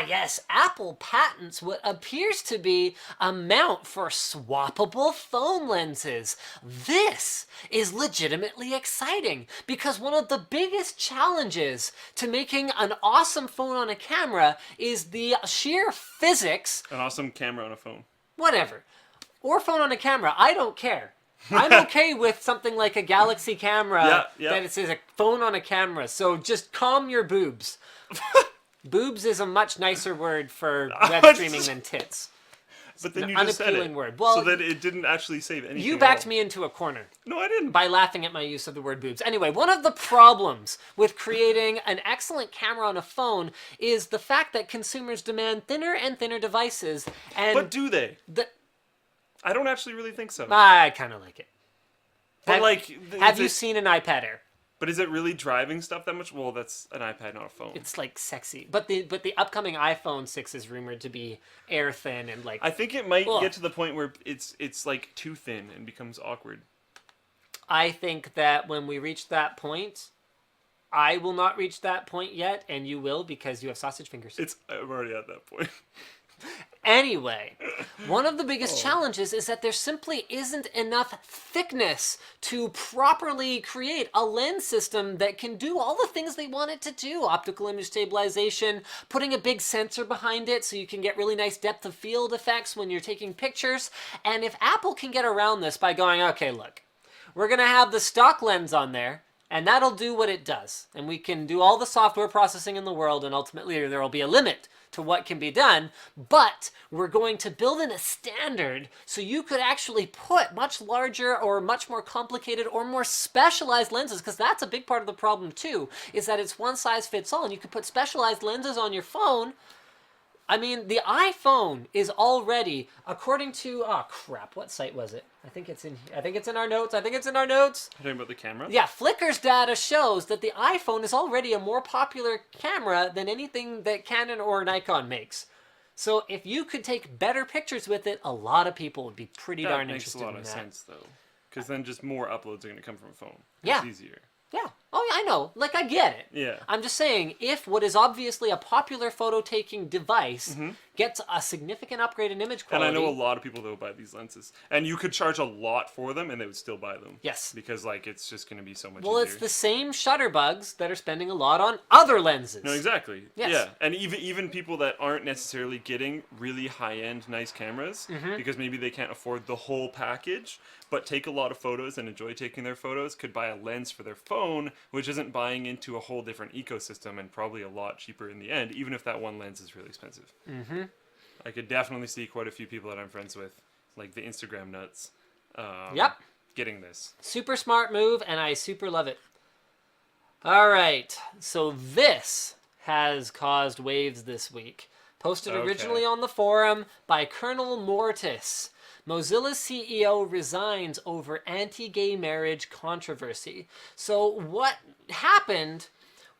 Yes, Apple patents what appears to be a mount for swappable phone lenses. This is legitimately exciting because one of the biggest challenges to making an awesome phone on a camera is the sheer physics. An awesome camera on a phone. Whatever. Or phone on a camera. I don't care. I'm okay with something like a Galaxy camera that it says a phone on a camera. So just calm your boobs. Boobs is a much nicer word for web streaming than tits. But then you just said it. Word. Well, so that it didn't actually save anything. You backed me into a corner. No, I didn't. By laughing at my use of the word boobs. Anyway, one of the problems with creating an excellent camera on a phone is the fact that consumers demand thinner and thinner devices. But do they? I don't actually really think so. I kind of like it. But have you seen an iPad Air? But is it really driving stuff that much? Well, that's an iPad, not a phone. It's sexy. But the upcoming iPhone 6 is rumored to be air thin and I think it might get to the point where it's too thin and becomes awkward. I think that when we reach that point, I will not reach that point yet, and you will because you have sausage fingers. I'm already at that point. Anyway, one of the biggest Oh. challenges is that there simply isn't enough thickness to properly create a lens system that can do all the things they want it to do. Optical image stabilization, putting a big sensor behind it so you can get really nice depth of field effects when you're taking pictures. And if Apple can get around this by going, okay, look, we're going to have the stock lens on there, and that'll do what it does. And we can do all the software processing in the world, and ultimately there will be a limit to what can be done, but we're going to build in a standard so you could actually put much larger or much more complicated or more specialized lenses, because that's a big part of the problem too, is that it's one size fits all, and you could put specialized lenses on your phone. I mean, the iPhone is already, according to, oh crap, what site was it? I think it's in our notes. You're talking about the camera? Yeah, Flickr's data shows that the iPhone is already a more popular camera than anything that Canon or Nikon makes. So if you could take better pictures with it, a lot of people would be pretty darn interested in that. That makes a lot of sense, though. Because then just more uploads are going to come from a phone. Yeah. It's easier. Yeah. Oh, yeah, I know. Like, I get it. Yeah. I'm just saying, if what is obviously a popular photo-taking device gets a significant upgrade in image quality... And I know a lot of people that will buy these lenses. And you could charge a lot for them, and they would still buy them. Yes. Because, like, it's just going to be so much Well, easier. it's the same shutterbugs that are spending a lot on other lenses. No, exactly. Yes. Yeah, and even people that aren't necessarily getting really high-end nice cameras, because maybe they can't afford the whole package, but take a lot of photos and enjoy taking their photos, could buy a lens for their phone, which isn't buying into a whole different ecosystem and probably a lot cheaper in the end, even if that one lens is really expensive. I could definitely see quite a few people that I'm friends with, like the Instagram nuts, Yep. getting this. Super smart move, and I super love it. All right, so this has caused waves this week. Posted originally on the forum by Colonel Mortis. Mozilla's CEO resigns over anti-gay marriage controversy. So what happened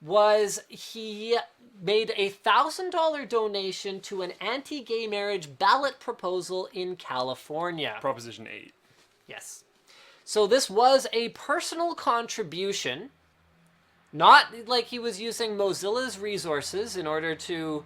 was he made a $1,000 donation to an anti-gay marriage ballot proposal in California. Proposition 8. Yes. So this was a personal contribution, not like he was using Mozilla's resources in order to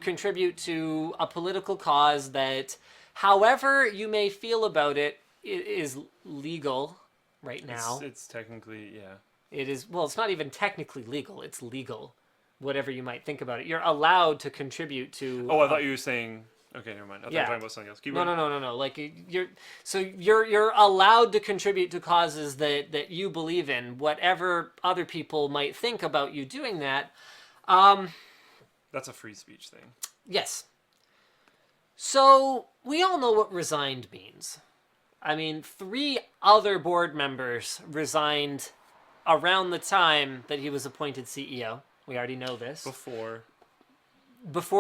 contribute to a political cause that, however you may feel about it, is legal right now. It's technically, yeah. It is, well, it's not even technically legal. It's legal, whatever you might think about it. You're allowed to contribute to... Oh, I thought you were saying... Okay, never mind. I thought you were Yeah. talking about something else. Keep No, going. no. Like you're allowed to contribute to causes that you believe in, whatever other people might think about you doing that. That's a free speech thing. Yes. So we all know what resigned means. I mean, 3 other board members resigned around the time that he was appointed CEO. We already know this. Before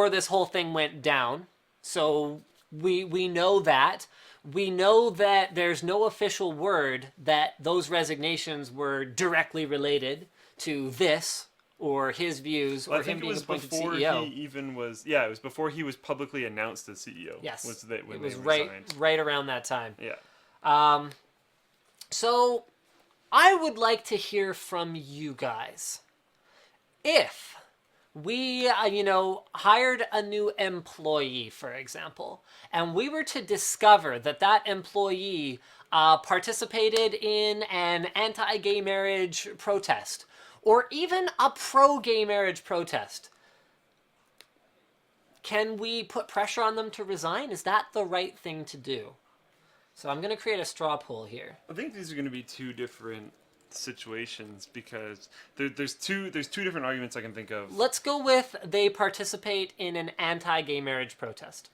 this whole thing went down. So we know that. We know that there's no official word that those resignations were directly related to this or his views or him being appointed CEO. It was before he was publicly announced as CEO. Yes. When it was they right resigned. right around that time. Yeah. So I would like to hear from you guys. If we, hired a new employee, for example, and we were to discover that that employee participated in an anti-gay marriage protest, or even a pro-gay marriage protest, can we put pressure on them to resign? Is that the right thing to do? So I'm going to create a straw poll here. I think these are going to be 2 different situations because there's two different arguments I can think of. Let's go with they participate in an anti-gay marriage protest.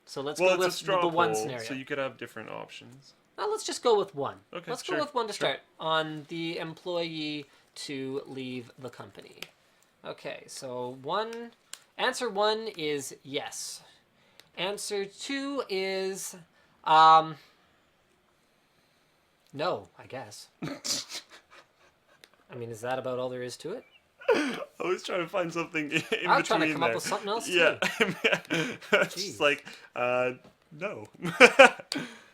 So let's go with the one scenario. So you could have different options. Now let's just go with one. Okay, let's sure, go with one to sure. start on the employee to leave the company. Okay, so answer 1 is yes. Answer 2 is no, I guess. I mean, is that about all there is to it? I was trying to find something in between. I'm trying to come there. up with something else Yeah, too. it's just like no.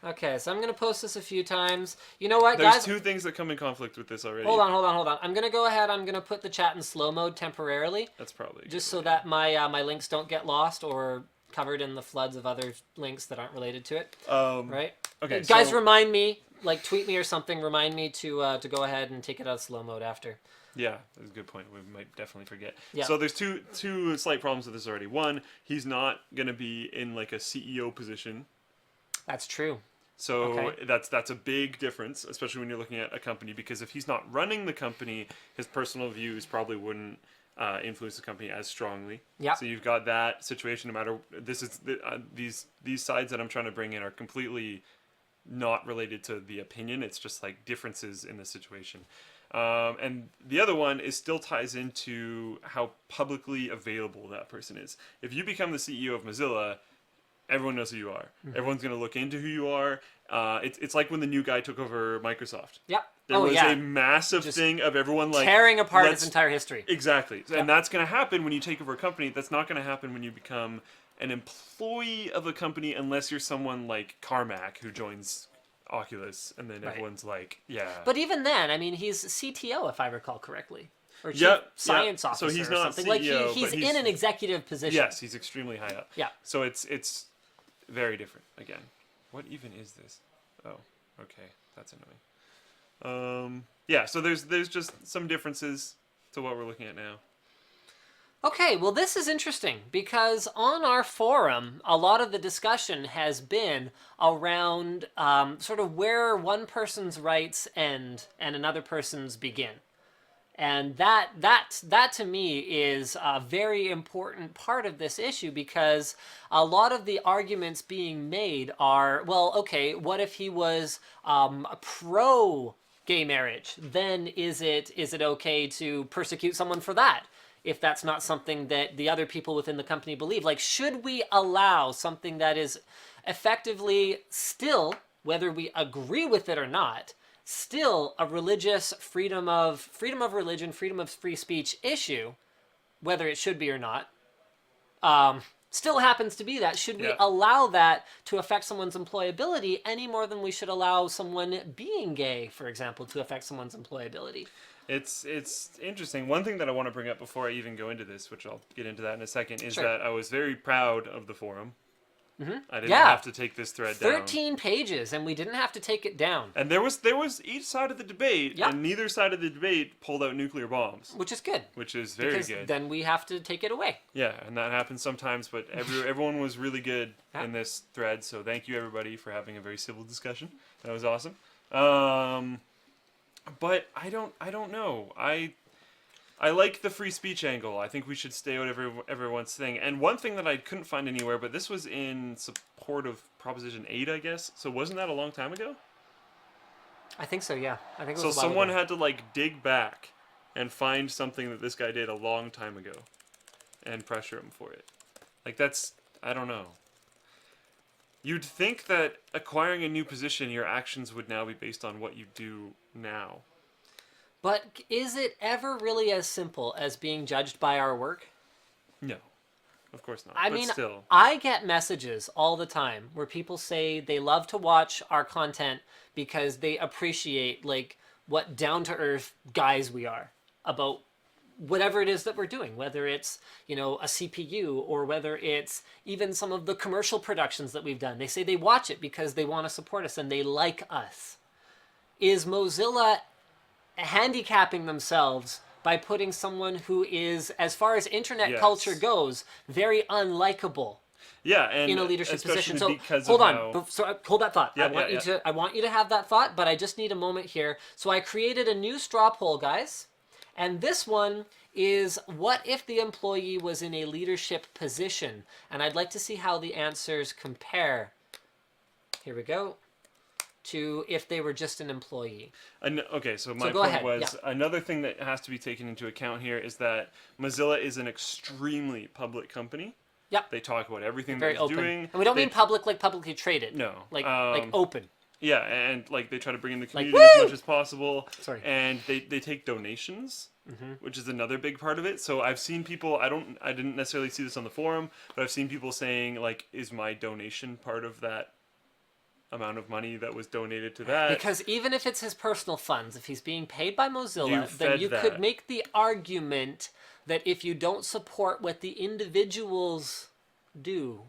Okay, so I'm gonna post this a few times. You know what, There's guys? two things that come in conflict with this already. Hold on. I'm gonna go ahead. I'm gonna put the chat in slow mode temporarily, That's probably a just good so idea. that my links don't get lost or covered in the floods of other links that aren't related to it. Right? Okay, Guys, so remind me, like tweet me or something. Remind me to go ahead and take it out of slow mode after. yeah, that's a good point. We might definitely forget. Yeah. So there's two slight problems with this already. One, he's not gonna be in like a CEO position. That's true. So Okay. that's a big difference, especially when you're looking at a company, because if he's not running the company, his personal views probably wouldn't influence the company as strongly. Yeah. So you've got that situation. No matter this is these sides that I'm trying to bring in are completely not related to the opinion. It's just like differences in the situation. And the other one is still ties into how publicly available that person is. If you become the CEO of Mozilla, everyone knows who you are. Mm-hmm. Everyone's going to look into who you are. It's like when the new guy took over Microsoft. Yep. There was yeah. a massive Just thing of everyone like tearing apart its let's- entire history. Exactly. Yep. And that's going to happen when you take over a company. That's not going to happen when you become an employee of a company unless you're someone like Carmack who joins Oculus and then Right. everyone's like, yeah. But even then, I mean, he's CTO if I recall correctly, or chief Yep, science yep. So officer he's or not something. CEO, like he's but in an executive position. Yes, he's extremely high up. Yeah. So it's very different again. What even is this? Oh, okay. That's annoying. Yeah, so there's just some differences to what we're looking at now. Okay, well, this is interesting because on our forum, a lot of the discussion has been around sort of where one person's rights end and another person's begin. And that to me is a very important part of this issue because a lot of the arguments being made are, well, okay, what if he was pro gay marriage? Then is it okay to persecute someone for that? If that's not something that the other people within the company believe. Like, should we allow something that is effectively still, whether we agree with it or not, still a religious freedom of religion, freedom of free speech issue, whether it should be or not, still happens to be that. Should we Yeah. allow that to affect someone's employability any more than we should allow someone being gay, for example, to affect someone's employability? It's interesting. One thing that I want to bring up before I even go into this, which I'll get into that in a second, is Sure. that I was very proud of the forum. I didn't Yeah. have to take this thread down. 13 pages, and we didn't have to take it down, And there was each side of the debate, Yep. and neither side of the debate pulled out nuclear bombs, which is good. which is very Because good. then we have to take it away. Yeah, and that happens sometimes, but everyone was really good Yeah. in this thread. So thank you everybody for having a very civil discussion. That was awesome. But I don't know. I like the free speech angle. I think we should stay out of everyone's thing. And one thing that I couldn't find anywhere, but this was in support of Proposition 8, I guess. So wasn't that a long time ago? I think so, yeah. I think it So was a while someone ago. had to like dig back and find something that this guy did a long time ago and pressure him for it. Like that's, I don't know. You'd think that acquiring a new position, your actions would now be based on what you do now. But is it ever really as simple as being judged by our work? No, of course not. I but mean, still, I get messages all the time where people say they love to watch our content because they appreciate like what down to earth guys we are about whatever it is that we're doing, whether it's, you know, a CPU or whether it's even some of the commercial productions that we've done. They say they watch it because they want to support us and they like us. Is Mozilla handicapping themselves by putting someone who is, as far as internet Yes. culture goes, very unlikable yeah, and in a leadership especially position? So because hold of on, how- hold that thought. Yeah, I want you to have that thought, but I just need a moment here. So I created a new straw poll, guys, and this one is: what if the employee was in a leadership position? And I'd like to see how the answers compare. Here we go. To if they were just an employee. Okay, so my go point ahead, was yeah. another thing that has to be taken into account here is that Mozilla is an extremely public company. Yep. They talk about everything Very they're open. doing. And we don't They- mean public like publicly traded. No. Like Um, open. Yeah, and like they try to bring in the Like, community as woo! much as possible. Sorry. And they take donations, which is another big part of it. So I've seen people. I didn't necessarily see this on the forum, but I've seen people saying like, "Is my donation part of that amount of money that was donated to that. Because even if it's his personal funds, if he's being paid by You Mozilla, then fed you that. could make the argument that if you don't support what the individuals do,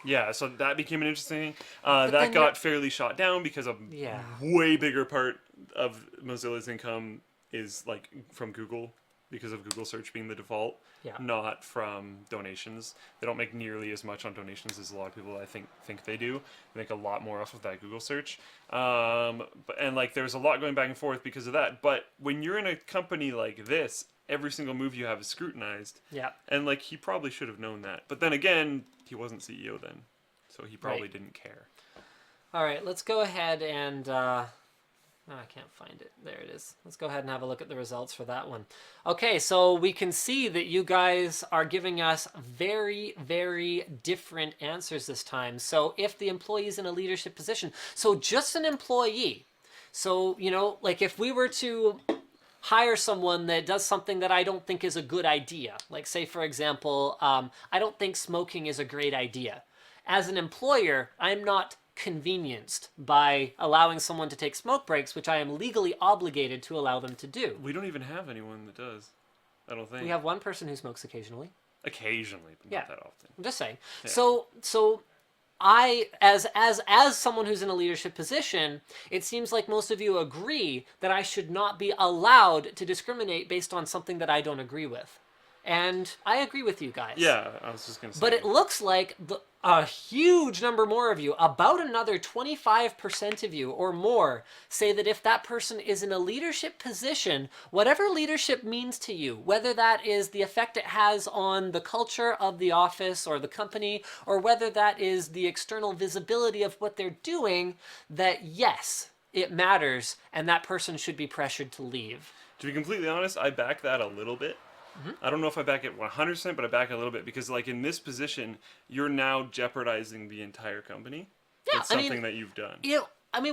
Yeah, so that became an interesting thing. then That you're- got fairly shot down because a Yeah. way bigger part of Mozilla's income is like from Google, because of Google search being the default, Yeah. not from donations. They don't make nearly as much on donations as a lot of people I think they do. They make a lot more off of that Google search. And like there's a lot going back and forth because of that. But when you're in a company like this, every single move you have is scrutinized. yeah. And like he probably should have known that. But then again, he wasn't CEO then, so he probably Right. didn't care. All right, let's go ahead and. Oh, I can't find it. There it is. Let's go ahead and have a look at the results for that one. Okay, so we can see that you guys are giving us very, very different answers this time. So if the employee is in a leadership position, so just an employee. So, you know, like if we were to hire someone that does something that I don't think is a good idea, like say, for example, I don't think smoking is a great idea. As an employer, I'm not convenienced by allowing someone to take smoke breaks, which I am legally obligated to allow them to do. We don't even have anyone that does. I don't think. We have one person who smokes occasionally. Occasionally, but Yeah. not that often. I'm just saying. Yeah. So I, as someone who's in a leadership position, it seems like most of you agree that I should not be allowed to discriminate based on something that I don't agree with. And I agree with you guys. Yeah, I was just gonna say. But it looks like a huge number more of you, about another 25% of you or more, say that if that person is in a leadership position, whatever leadership means to you, whether that is the effect it has on the culture of the office or the company, or whether that is the external visibility of what they're doing, that yes, it matters and that person should be pressured to leave. To be completely honest, I back that a little bit. I don't know if I back it 100%, but I back it a little bit because, like, in this position, you're now jeopardizing the entire company. Yeah, It's I mean, something that you've done.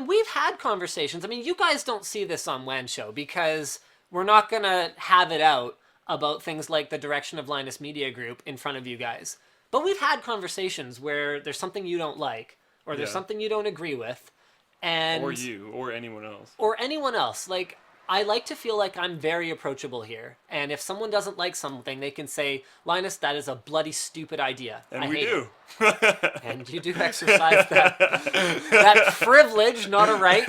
We've had conversations. I mean, you guys don't see this on WAN Show because we're not going to have it out about things like the direction of Linus Media Group in front of you guys. But we've had conversations where there's something you don't like or there's Yeah. something you don't agree with. And Or you, or anyone else. or anyone else. Like, I like to feel like I'm very approachable here. And if someone doesn't like something, they can say, Linus, that is a bloody stupid idea. And I we hate do. it." And you do exercise that privilege, not a right.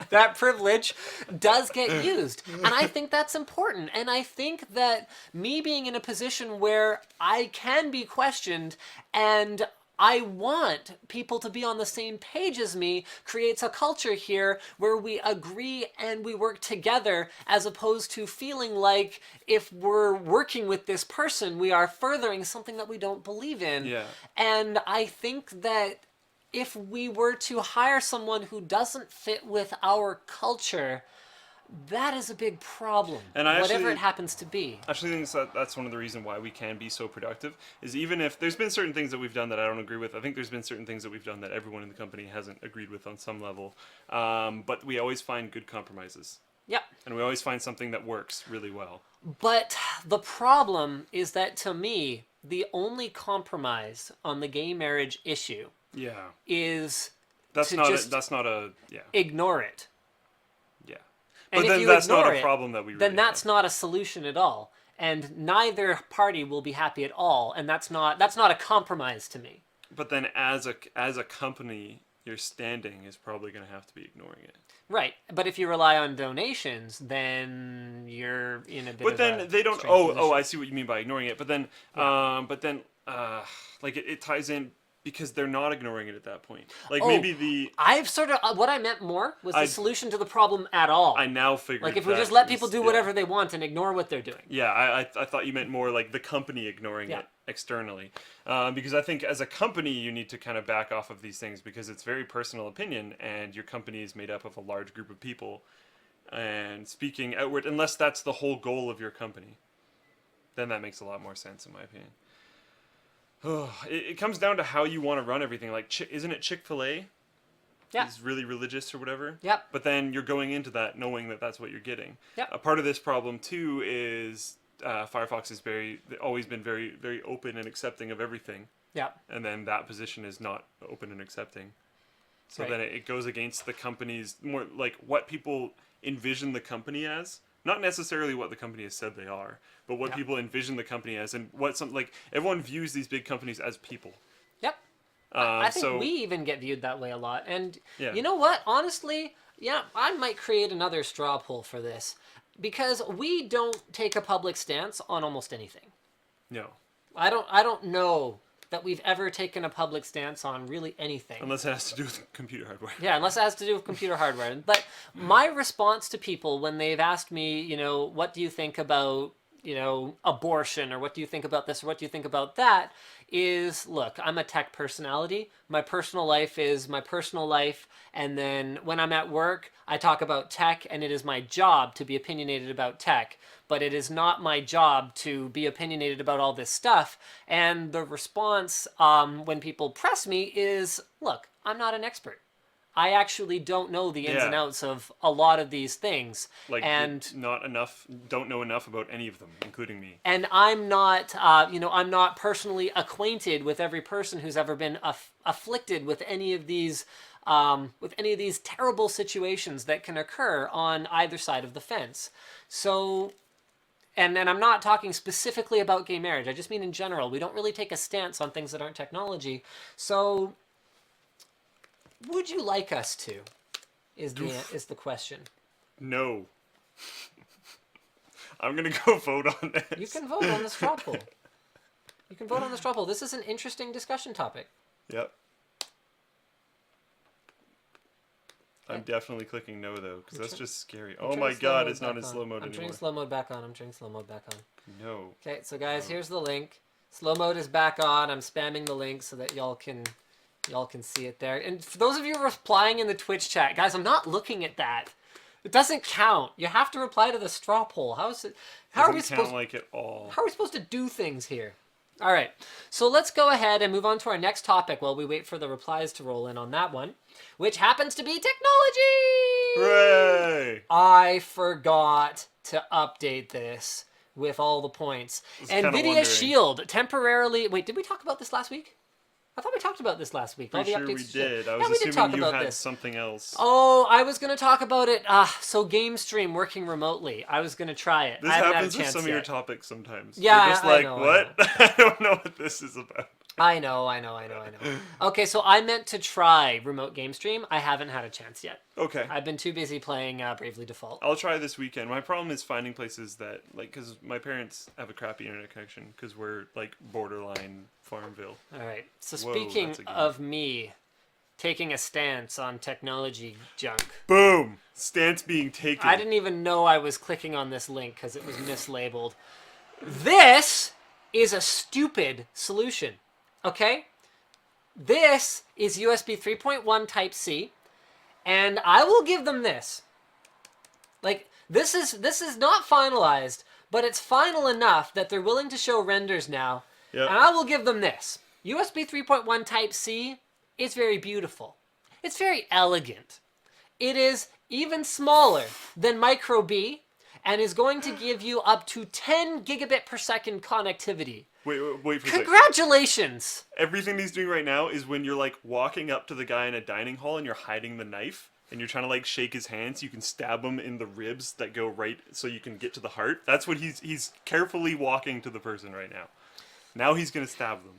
That privilege does get used. And I think that's important. And I think that me being in a position where I can be questioned and I want people to be on the same page as me creates a culture here where we agree and we work together, as opposed to feeling like if we're working with this person, we are furthering something that we don't believe in. Yeah. And I think that if we were to hire someone who doesn't fit with our culture, that is a big problem, And I whatever actually- it happens to be. I actually think that's one of the reasons why we can be so productive, is even if there's been certain things that we've done that I don't agree with, I think there's been certain things that we've done that everyone in the company hasn't agreed with on some level. But we always find good compromises. Yep. And we always find something that works really well. But the problem is that, to me, the only compromise on the gay marriage issue Yeah. is That's to not just that's not a yeah. ignore it. Yeah. And But if then you that's not ignore a it, problem that we really then that's have. not a solution at all. And neither party will be happy at all. And that's not a compromise to me. But then as a company, your standing is probably going to have to be ignoring it. Right. But if you rely on donations, then you're in a bit But of then a they don't. strange Oh, position. I see what you mean by ignoring it. But then, like it ties in because they're not ignoring it at that point. Like Oh, maybe the I've sort of what I meant more was the solution to the problem at all. I now figured. Like if we that just let is- people do yeah. whatever they want and ignore what they're doing. Yeah, I thought you meant more like the company ignoring Yeah. it externally, because I think as a company you need to kind of back off of these things because it's very personal opinion and your company is made up of a large group of people, and speaking outward, unless that's the whole goal of your company, then that makes a lot more sense in my opinion. It comes down to how you want to run everything. Like, isn't it Chick-fil-A? Yeah. Is really religious or whatever. Yep. But then you're going into that knowing that that's what you're getting. Yep. A part of this problem too is Firefox is always been very, very open and accepting of everything, Yep. and then that position is not open and accepting. So Right. then it goes against the company's more like what people envision the company as. Not necessarily what the company has said they are, but what Yeah. people envision the company as, and what some like everyone views these big companies as people. Yep. I think So we even get viewed that way a lot. And yeah, you know what? Honestly, yeah, I might create another straw poll for this because we don't take a public stance on almost anything. no, I don't know that we've ever taken a public stance on really anything. unless it has to do with computer hardware. Yeah, unless it has to do with computer hardware. But my response to people when they've asked me, what do you think about, abortion, or what do you think about this, or what do you think about that, is look, I'm a tech personality. My personal life is my personal life. And then when I'm at work, I talk about tech, and it is my job to be opinionated about tech. But it is not my job to be opinionated about all this stuff. And the response when people press me is, look, I'm not an expert. I actually don't know the ins and Yeah. outs of a lot of these things. Like And not enough, don't know enough about any of them, including me. and I'm not, I'm not personally acquainted with every person who's ever been afflicted with any of these terrible situations that can occur on either side of the fence. So, and I'm not talking specifically about gay marriage. I just mean in general. We don't really take a stance on things that aren't technology. So, would you like us to? Is the question. No. I'm gonna go vote on this. You can vote on the straw poll. You can vote on the straw poll. This is an interesting discussion topic. Yep. I'm definitely clicking no though, because that's just scary. Oh my god, it's not in slow mode I'm anymore. turning slow mode back on. I'm turning slow mode back on. No. Okay, so guys, here's the link. Slow mode is back on. I'm spamming the link so that y'all can see it there. And for those of you replying in the Twitch chat, guys, I'm not looking at that. It doesn't count. You have to reply to the straw poll. How is it? How are we Doesn't count supposed? like it all. How are we supposed to do things here? All right, so let's go ahead and move on to our next topic while we wait for the replies to roll in on that one, which happens to be technology! Hooray! I forgot to update this with all the points. kinda NVIDIA wondering. Shield temporarily... Wait, did we talk about this last week? I thought we talked about this last week. Pretty all sure the we updates to Shield. did. I Yeah, was we did talk assuming you about had this. something else. Oh, I was going to talk about it. So Game Stream working remotely. I was going to try it. This I haven't happens had a with chance some of yet. your topics sometimes. Yeah, You're just I like, know, I what? I don't know what this is about. I know. Okay, so I meant to try remote game stream. I haven't had a chance yet. Okay. I've been too busy playing Bravely Default. I'll try this weekend. My problem is finding places that, like, because my parents have a crappy internet connection because we're, like, borderline Farmville. All right. So Whoa, speaking that's a game. of me taking a stance on technology junk, Boom! Stance being taken. I didn't even know I was clicking on this link because it was mislabeled. This is a stupid solution. Okay? This is USB 3.1 Type-C, and I will give them this. Like, this is not finalized, but it's final enough that they're willing to show renders now. Yep. And I will give them this. USB 3.1 Type-C is very beautiful. It's very elegant. It is even smaller than Micro B and is going to give you up to 10 gigabit per second connectivity. Wait for a second. Congratulations! Everything he's doing right now is when you're, like, walking up to the guy in a dining hall and you're hiding the knife and you're trying to, like, shake his hand so you can stab him in the ribs that go right so you can get to the heart. That's what he's carefully walking to the person right now. Now he's gonna stab them.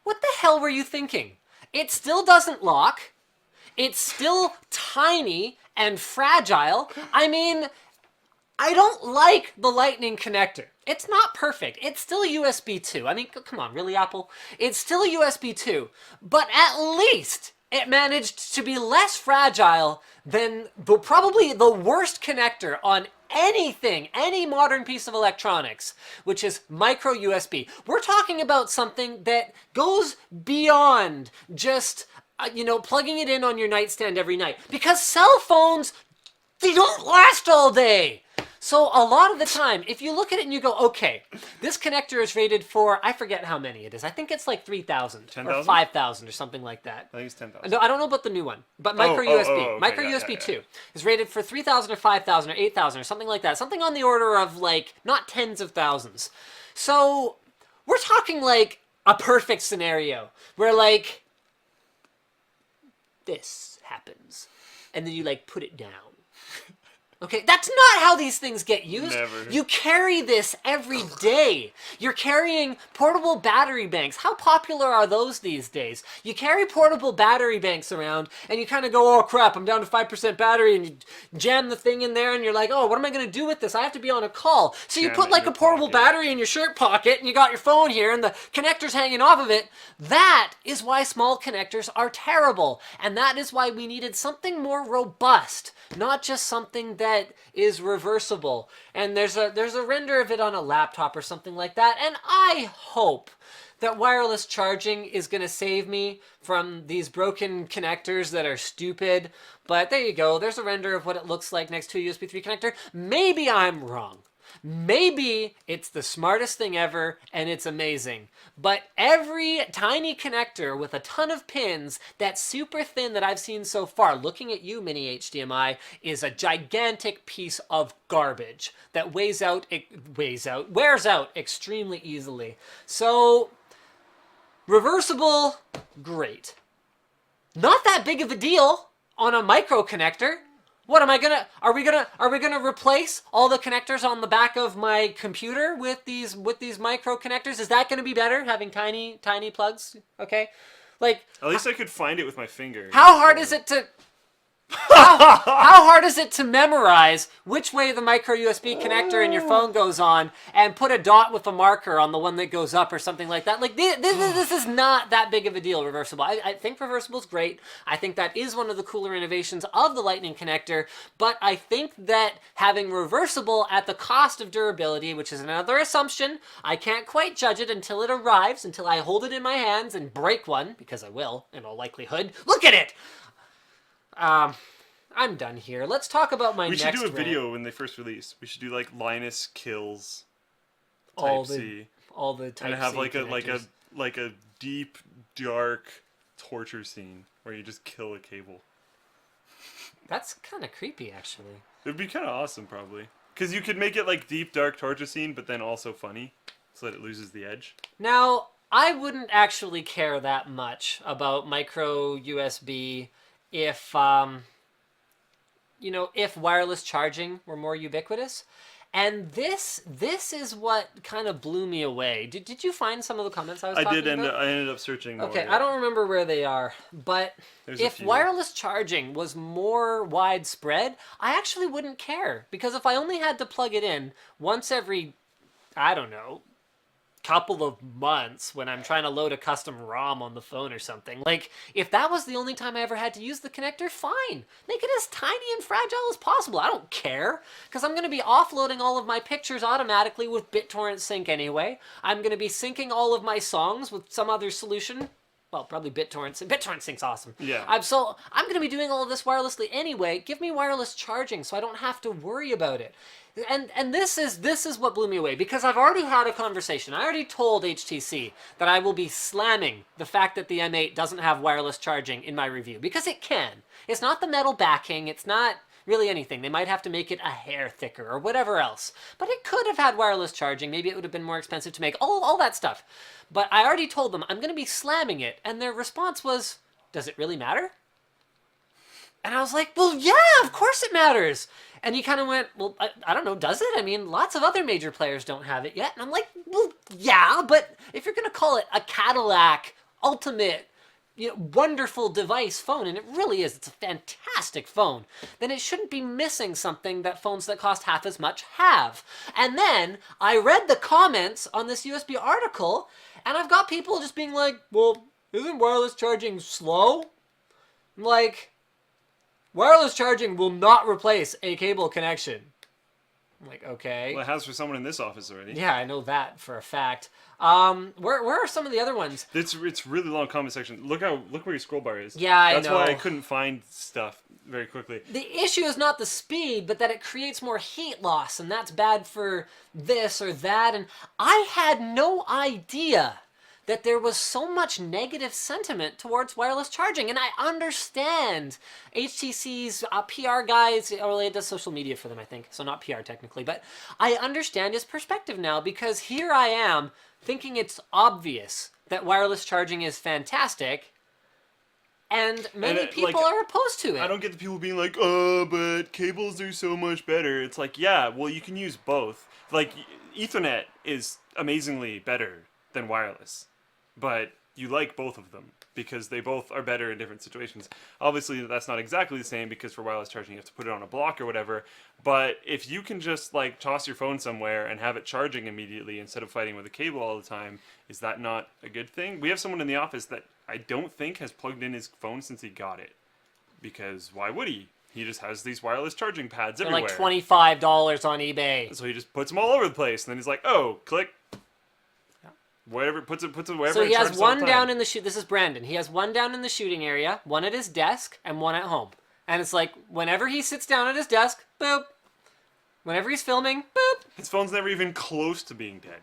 What the hell were you thinking? It still doesn't lock. It's still tiny and fragile. I mean, I don't like the Lightning connector. It's not perfect. It's still USB 2. I mean, come on, really, Apple? It's still USB 2. But at least it managed to be less fragile than probably the worst connector on anything, any modern piece of electronics, which is micro USB. We're talking about something that goes beyond just, plugging it in on your nightstand every night. Because cell phones, they don't last all day. So a lot of the time, if you look at it and you go, okay, this connector is rated for, I forget how many it is. I think it's like 3,000 or 10,000? 5,000 or something like that. I think it's 10,000. No, I don't know about the new one, but micro USB. okay, Micro yeah, USB yeah. 2 is rated for 3,000 or 5,000 or 8,000 or something like that. Something on the order of, like, not tens of thousands. So we're talking, like, a perfect scenario where, like, this happens. And then you, like, put it down. Okay, that's not how these things get used. Never. You carry this every day. You're carrying portable battery banks. How popular are those these days? You carry portable battery banks around, and you kind of go, oh crap, I'm down to 5% battery, and you jam the thing in there, and you're like, oh, what am I going to do with this? I have to be on a call. So you Jam put it like in a your portable pocket. battery in your shirt pocket, and you got your phone here, and the connector's hanging off of it. That is why small connectors are terrible, and that is why we needed something more robust, not just something that is reversible. And there's a render of it on a laptop or something like that, and I hope that wireless charging is going to save me from these broken connectors that are stupid. But there you go, there's a render of what it looks like next to a USB 3 connector. Maybe I'm wrong. Maybe it's the smartest thing ever and it's amazing. But every tiny connector with a ton of pins that's super thin that I've seen so far, looking at you, mini HDMI, is a gigantic piece of garbage that wears out extremely easily. So, reversible, great. Not that big of a deal on a micro connector. What am I gonna? Are we gonna replace all the connectors on the back of my computer with these micro connectors? Is that gonna be better, having tiny plugs? Okay, like At least I could find it with my finger. how hard is it to? How hard is it to memorize which way the micro USB connector in your phone goes on and put a dot with a marker on the one that goes up or something like that? Like, this is not that big of a deal, reversible. I think reversible is great. I think that is one of the cooler innovations of the Lightning connector, but I think that having reversible at the cost of durability, which is another assumption, I can't quite judge it until it arrives, until I hold it in my hands and break one, because I will, in all likelihood. Look at it! I'm done here. Let's talk about my next We should do a rant. video when they first release. We should do like Linus kills all Type the C, all the Type and have C like a deep dark torture scene where you just kill a cable. That's kind of creepy, actually. It'd be kind of awesome, probably, because you could make it like deep dark torture scene, but then also funny, so that it loses the edge. Now, I wouldn't actually care that much about micro USB if if wireless charging were more ubiquitous. And this is what kind of blew me away. Did you find some of the comments I was talking about? I ended up searching more. Okay, Yeah. I don't remember where they are, but There's a if few. wireless charging was more widespread, I actually wouldn't care. Because if I only had to plug it in once every, I don't know, couple of months when I'm trying to load a custom ROM on the phone or something. Like, if that was the only time I ever had to use the connector, fine. Make it as tiny and fragile as possible. I don't care, because I'm going to be offloading all of my pictures automatically with BitTorrent Sync anyway. I'm going to be syncing all of my songs with some other solution. Well, probably BitTorrent Sync. BitTorrent Sync's awesome. Yeah. I'm going to be doing all of this wirelessly anyway. Give me wireless charging so I don't have to worry about it. And this is what blew me away, because I've already had a conversation. I already told HTC that I will be slamming the fact that the M8 doesn't have wireless charging in my review, because it can. It's not the metal backing, it's not really anything. They might have to make it a hair thicker or whatever else. But it could have had wireless charging. Maybe it would have been more expensive to make. All that stuff. But I already told them I'm going to be slamming it, and their response was, does it really matter? And I was like, well, yeah, of course it matters. And he kind of went, well, I don't know, does it? I mean, lots of other major players don't have it yet. And I'm like, well, yeah, but if you're going to call it a Cadillac ultimate, wonderful device phone, and it really is, it's a fantastic phone, then it shouldn't be missing something that phones that cost half as much have. And then I read the comments on this USB article, and I've got people just being like, well, isn't wireless charging slow? I'm like, wireless charging will not replace a cable connection. I'm like, okay. Well, it has for someone in this office already. Yeah, I know that for a fact. Where are some of the other ones? It's really long comment section. Look where your scroll bar is. Yeah, I know. That's why I couldn't find stuff very quickly. The issue is not the speed, but that it creates more heat loss, and that's bad for this or that. And I had no idea that there was so much negative sentiment towards wireless charging. And I understand HTC's PR guys, or it does social media for them, I think, so not PR technically, but I understand his perspective now, because here I am thinking it's obvious that wireless charging is fantastic, And many And, people like, are opposed to it. I don't get the people being like, oh, but cables are so much better. It's like, yeah, well, you can use both. Like, Ethernet is amazingly better than wireless, but you like both of them because they both are better in different situations. Obviously, that's not exactly the same because for wireless charging, you have to put it on a block or whatever. But if you can just, like, toss your phone somewhere and have it charging immediately instead of fighting with a cable all the time, is that not a good thing? We have someone in the office that I don't think has plugged in his phone since he got it. Because why would he? He just has these wireless charging pads They're everywhere. like $25 on eBay. So he just puts them all over the place, and then he's like, "Oh, click." Whatever, puts it wherever. So he it has charges all the one time. down in the shoot. This is Brandon. He has one down in the shooting area, one at his desk, and one at home. And it's like whenever he sits down at his desk, boop. Whenever he's filming, boop. His phone's never even close to being dead.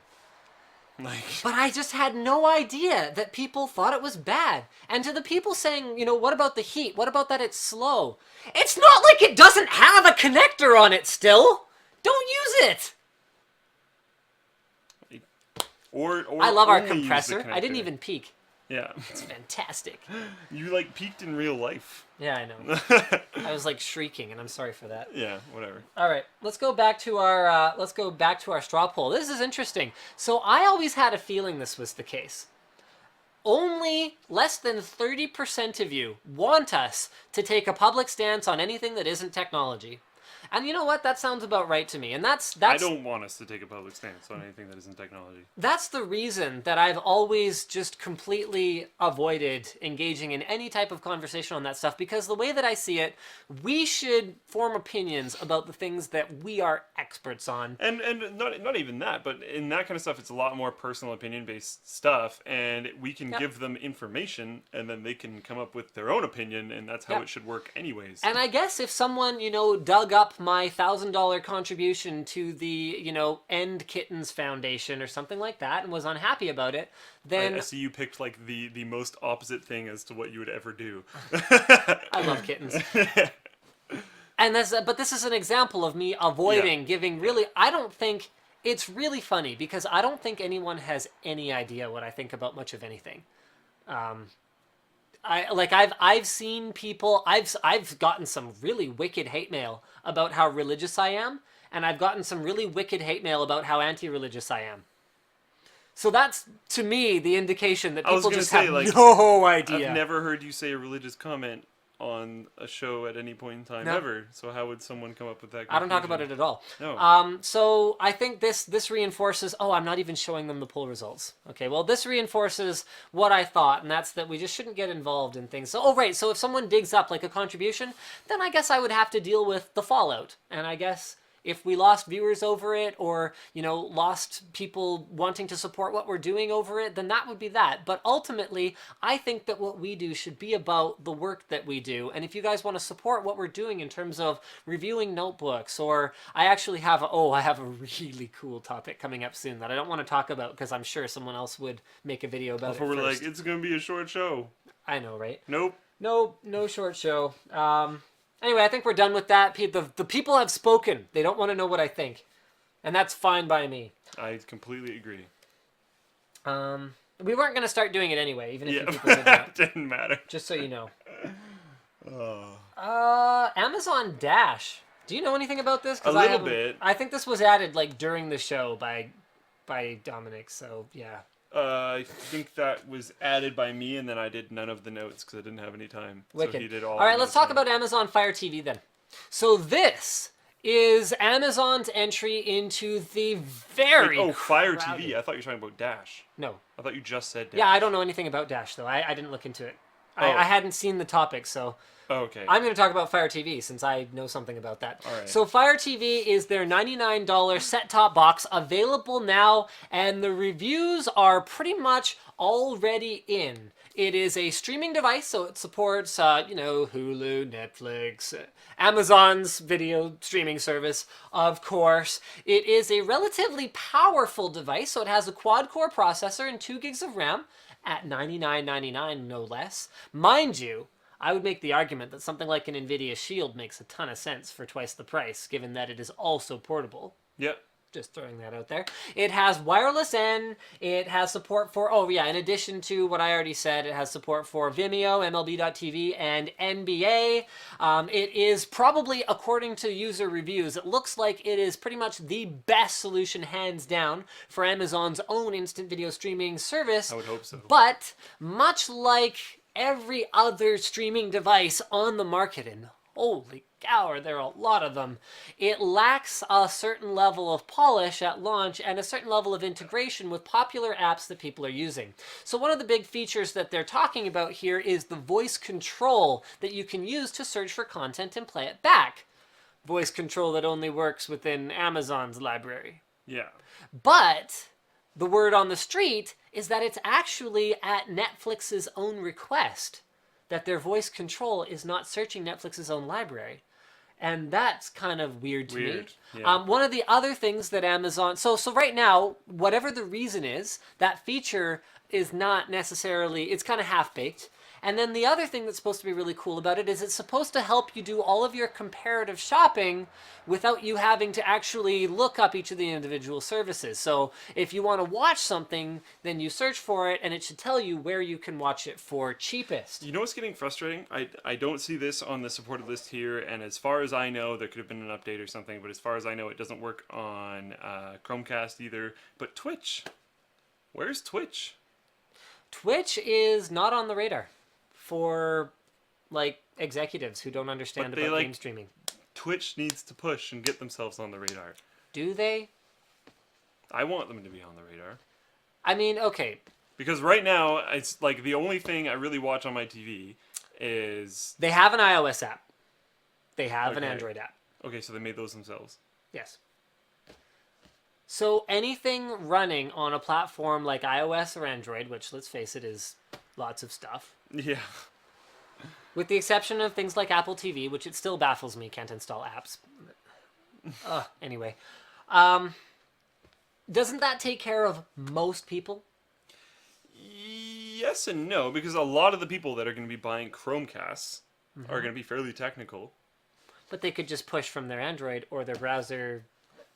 Like, But I just had no idea that people thought it was bad. And to the people saying, you know, what about the heat? What about that it's slow? It's not like it doesn't have a connector on it still. Don't use it. or I love our only use the compressor. I didn't connector. even peek. Yeah, It's fantastic. you like peaked in real life. Yeah, I know. I was like shrieking, and I'm sorry for that. Yeah, whatever. All right, let's go back to our straw poll. This is interesting. So I always had a feeling this was the case. Only less than 30% of you want us to take a public stance on anything that isn't technology. And you know what? That sounds about right to me. And that's I don't want us to take a public stance on anything that isn't technology. That's the reason that I've always just completely avoided engaging in any type of conversation on that stuff, because the way that I see it, we should form opinions about the things that we are experts on. And not even that, but in that kind of stuff, it's a lot more personal opinion based stuff, and we can give them information, and then they can come up with their own opinion, and that's how it should work, anyways. And I guess if someone, you know, dug up my $1,000 contribution to the, you know, End Kittens Foundation or something like that and was unhappy about it, then I see you picked like the most opposite thing as to what you would ever do. I love kittens. And but this is an example of me avoiding giving really. I don't think it's really funny because I don't think anyone has any idea what I think about much of anything. I've seen people. I've gotten some really wicked hate mail about how religious I am, and I've gotten some really wicked hate mail about how anti-religious I am. So that's, to me, the indication that people just have no idea. I've never heard you say a religious comment on a show at any point in time ever. So how would someone come up with that conclusion? I don't talk about it at all. No. So I think this reinforces. Oh, I'm not even showing them the poll results. Okay, well, this reinforces what I thought, and that's that we just shouldn't get involved in things. So, so if someone digs up like a contribution, then I guess I would have to deal with the fallout. And I guess if we lost viewers over it, or, you know, lost people wanting to support what we're doing over it, then that would be that. But ultimately, I think that what we do should be about the work that we do. And if you guys want to support what we're doing in terms of reviewing notebooks, or I actually have I have a really cool topic coming up soon that I don't want to talk about because I'm sure someone else would make a video about Before it we're first. like, it's going to be a short show. I know, right? Nope. No short show. Anyway, I think we're done with that. The people have spoken. They don't want to know what I think. And that's fine by me. I completely agree. We weren't going to start doing it anyway, even if you people did that. Didn't matter. Just so you know. Oh. Amazon Dash. Do you know anything about this? A little bit. I think this was added like during the show by Dominic, so yeah. I think that was added by me, and then I did none of the notes because I didn't have any time. Wicked. So he did all. All right, let's talk about Amazon Fire TV then. So this is Amazon's entry into the very Fire crowded... TV. I thought you were talking about Dash. No. I thought you just said Dash. Yeah, I don't know anything about Dash though. I didn't look into it. I hadn't seen the topic, so. Oh, okay. I'm going to talk about Fire TV since I know something about that. All right. So Fire TV is their $99 set-top box, available now, and the reviews are pretty much already in. It is a streaming device, so it supports, Hulu, Netflix, Amazon's video streaming service, of course. It is a relatively powerful device, so it has a quad-core processor and 2 gigs of RAM at $99.99, no less. Mind you, I would make the argument that something like an NVIDIA Shield makes a ton of sense for twice the price, given that it is also portable. Yep. Just throwing that out there. It has wireless N. It has support for, oh yeah, in addition to what I already said, it has support for Vimeo, MLB.TV, and NBA. It is probably, according to user reviews, it looks like it is pretty much the best solution, hands down, for Amazon's own instant video streaming service. I would hope so. But much like every other streaming device on the market, and holy cow, there are a lot of them, it lacks a certain level of polish at launch and a certain level of integration with popular apps that people are using. So one of the big features that they're talking about here is the voice control that you can use to search for content and play it back. Voice control that only works within Amazon's library. Yeah. But the word on the street is that it's actually at Netflix's own request, that their voice control is not searching Netflix's own library. And that's kind of weird to me. Yeah. One of the other things that Amazon... So right now, whatever the reason is, that feature is not necessarily... It's kind of half-baked. And then the other thing that's supposed to be really cool about it is it's supposed to help you do all of your comparative shopping without you having to actually look up each of the individual services. So if you want to watch something, then you search for it, and it should tell you where you can watch it for cheapest. You know what's getting frustrating? I don't see this on the supported list here, and as far as I know, there could have been an update or something, but as far as I know, it doesn't work on Chromecast either. But Twitch. Where's Twitch? Twitch is not on the radar for, like, executives who don't understand about game streaming. Twitch needs to push and get themselves on the radar. Do they? I want them to be on the radar. I mean, okay. Because right now, it's like the only thing I really watch on my TV is... They have an iOS app. They have an Android app. Okay, so they made those themselves. Yes. So anything running on a platform like iOS or Android, which, let's face it, is lots of stuff. Yeah. With the exception of things like Apple TV, which it still baffles me, can't install apps. Anyway. Doesn't that take care of most people? Yes and no, because a lot of the people that are going to be buying Chromecasts are going to be fairly technical. But they could just push from their Android or their browser.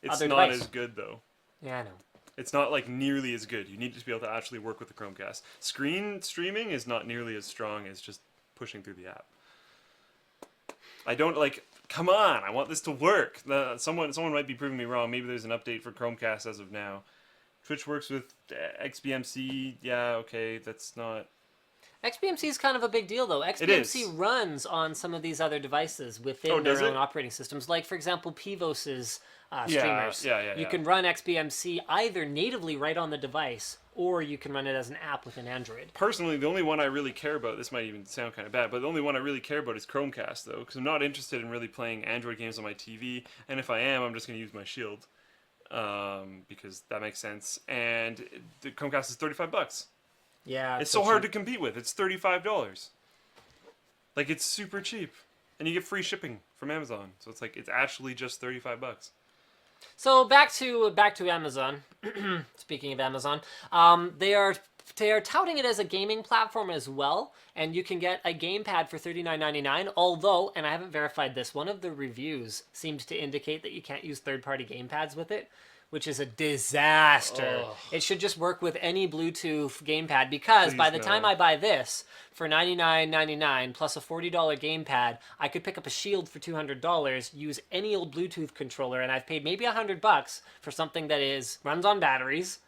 It's other not device. as good, though. Yeah, I know. It's not like nearly as good. You need to be able to actually work with the Chromecast. Screen streaming is not nearly as strong as just pushing through the app. I don't like. Come on! I want this to work. Someone might be proving me wrong. Maybe there's an update for Chromecast as of now. Twitch works with XBMC. Yeah, okay, that's not. XBMC is kind of a big deal, though. XBMC runs on some of these other devices within their own operating systems. Like, for example, Pivos's streamers. Yeah. You can run XBMC either natively right on the device, or you can run it as an app within Android. Personally, the only one I really care about, this might even sound kind of bad, but the only one I really care about is Chromecast, though, because I'm not interested in really playing Android games on my TV, and if I am, I'm just going to use my Shield, because that makes sense, and the Chromecast is $35. Yeah. It's so hard to compete with. It's $35. Like, it's super cheap. And you get free shipping from Amazon. So it's like, it's actually just $35. So back to Amazon. Speaking of Amazon, they are touting it as a gaming platform as well, and you can get a gamepad for $39.99. Although, and I haven't verified this, one of the reviews seemed to indicate that you can't use third-party gamepads with it, which is a disaster. Oh. It should just work with any Bluetooth gamepad, because by the time I buy this for $99.99 plus a $40 gamepad, I could pick up a Shield for $200, use any old Bluetooth controller, and I've paid maybe $100 for something that runs on batteries,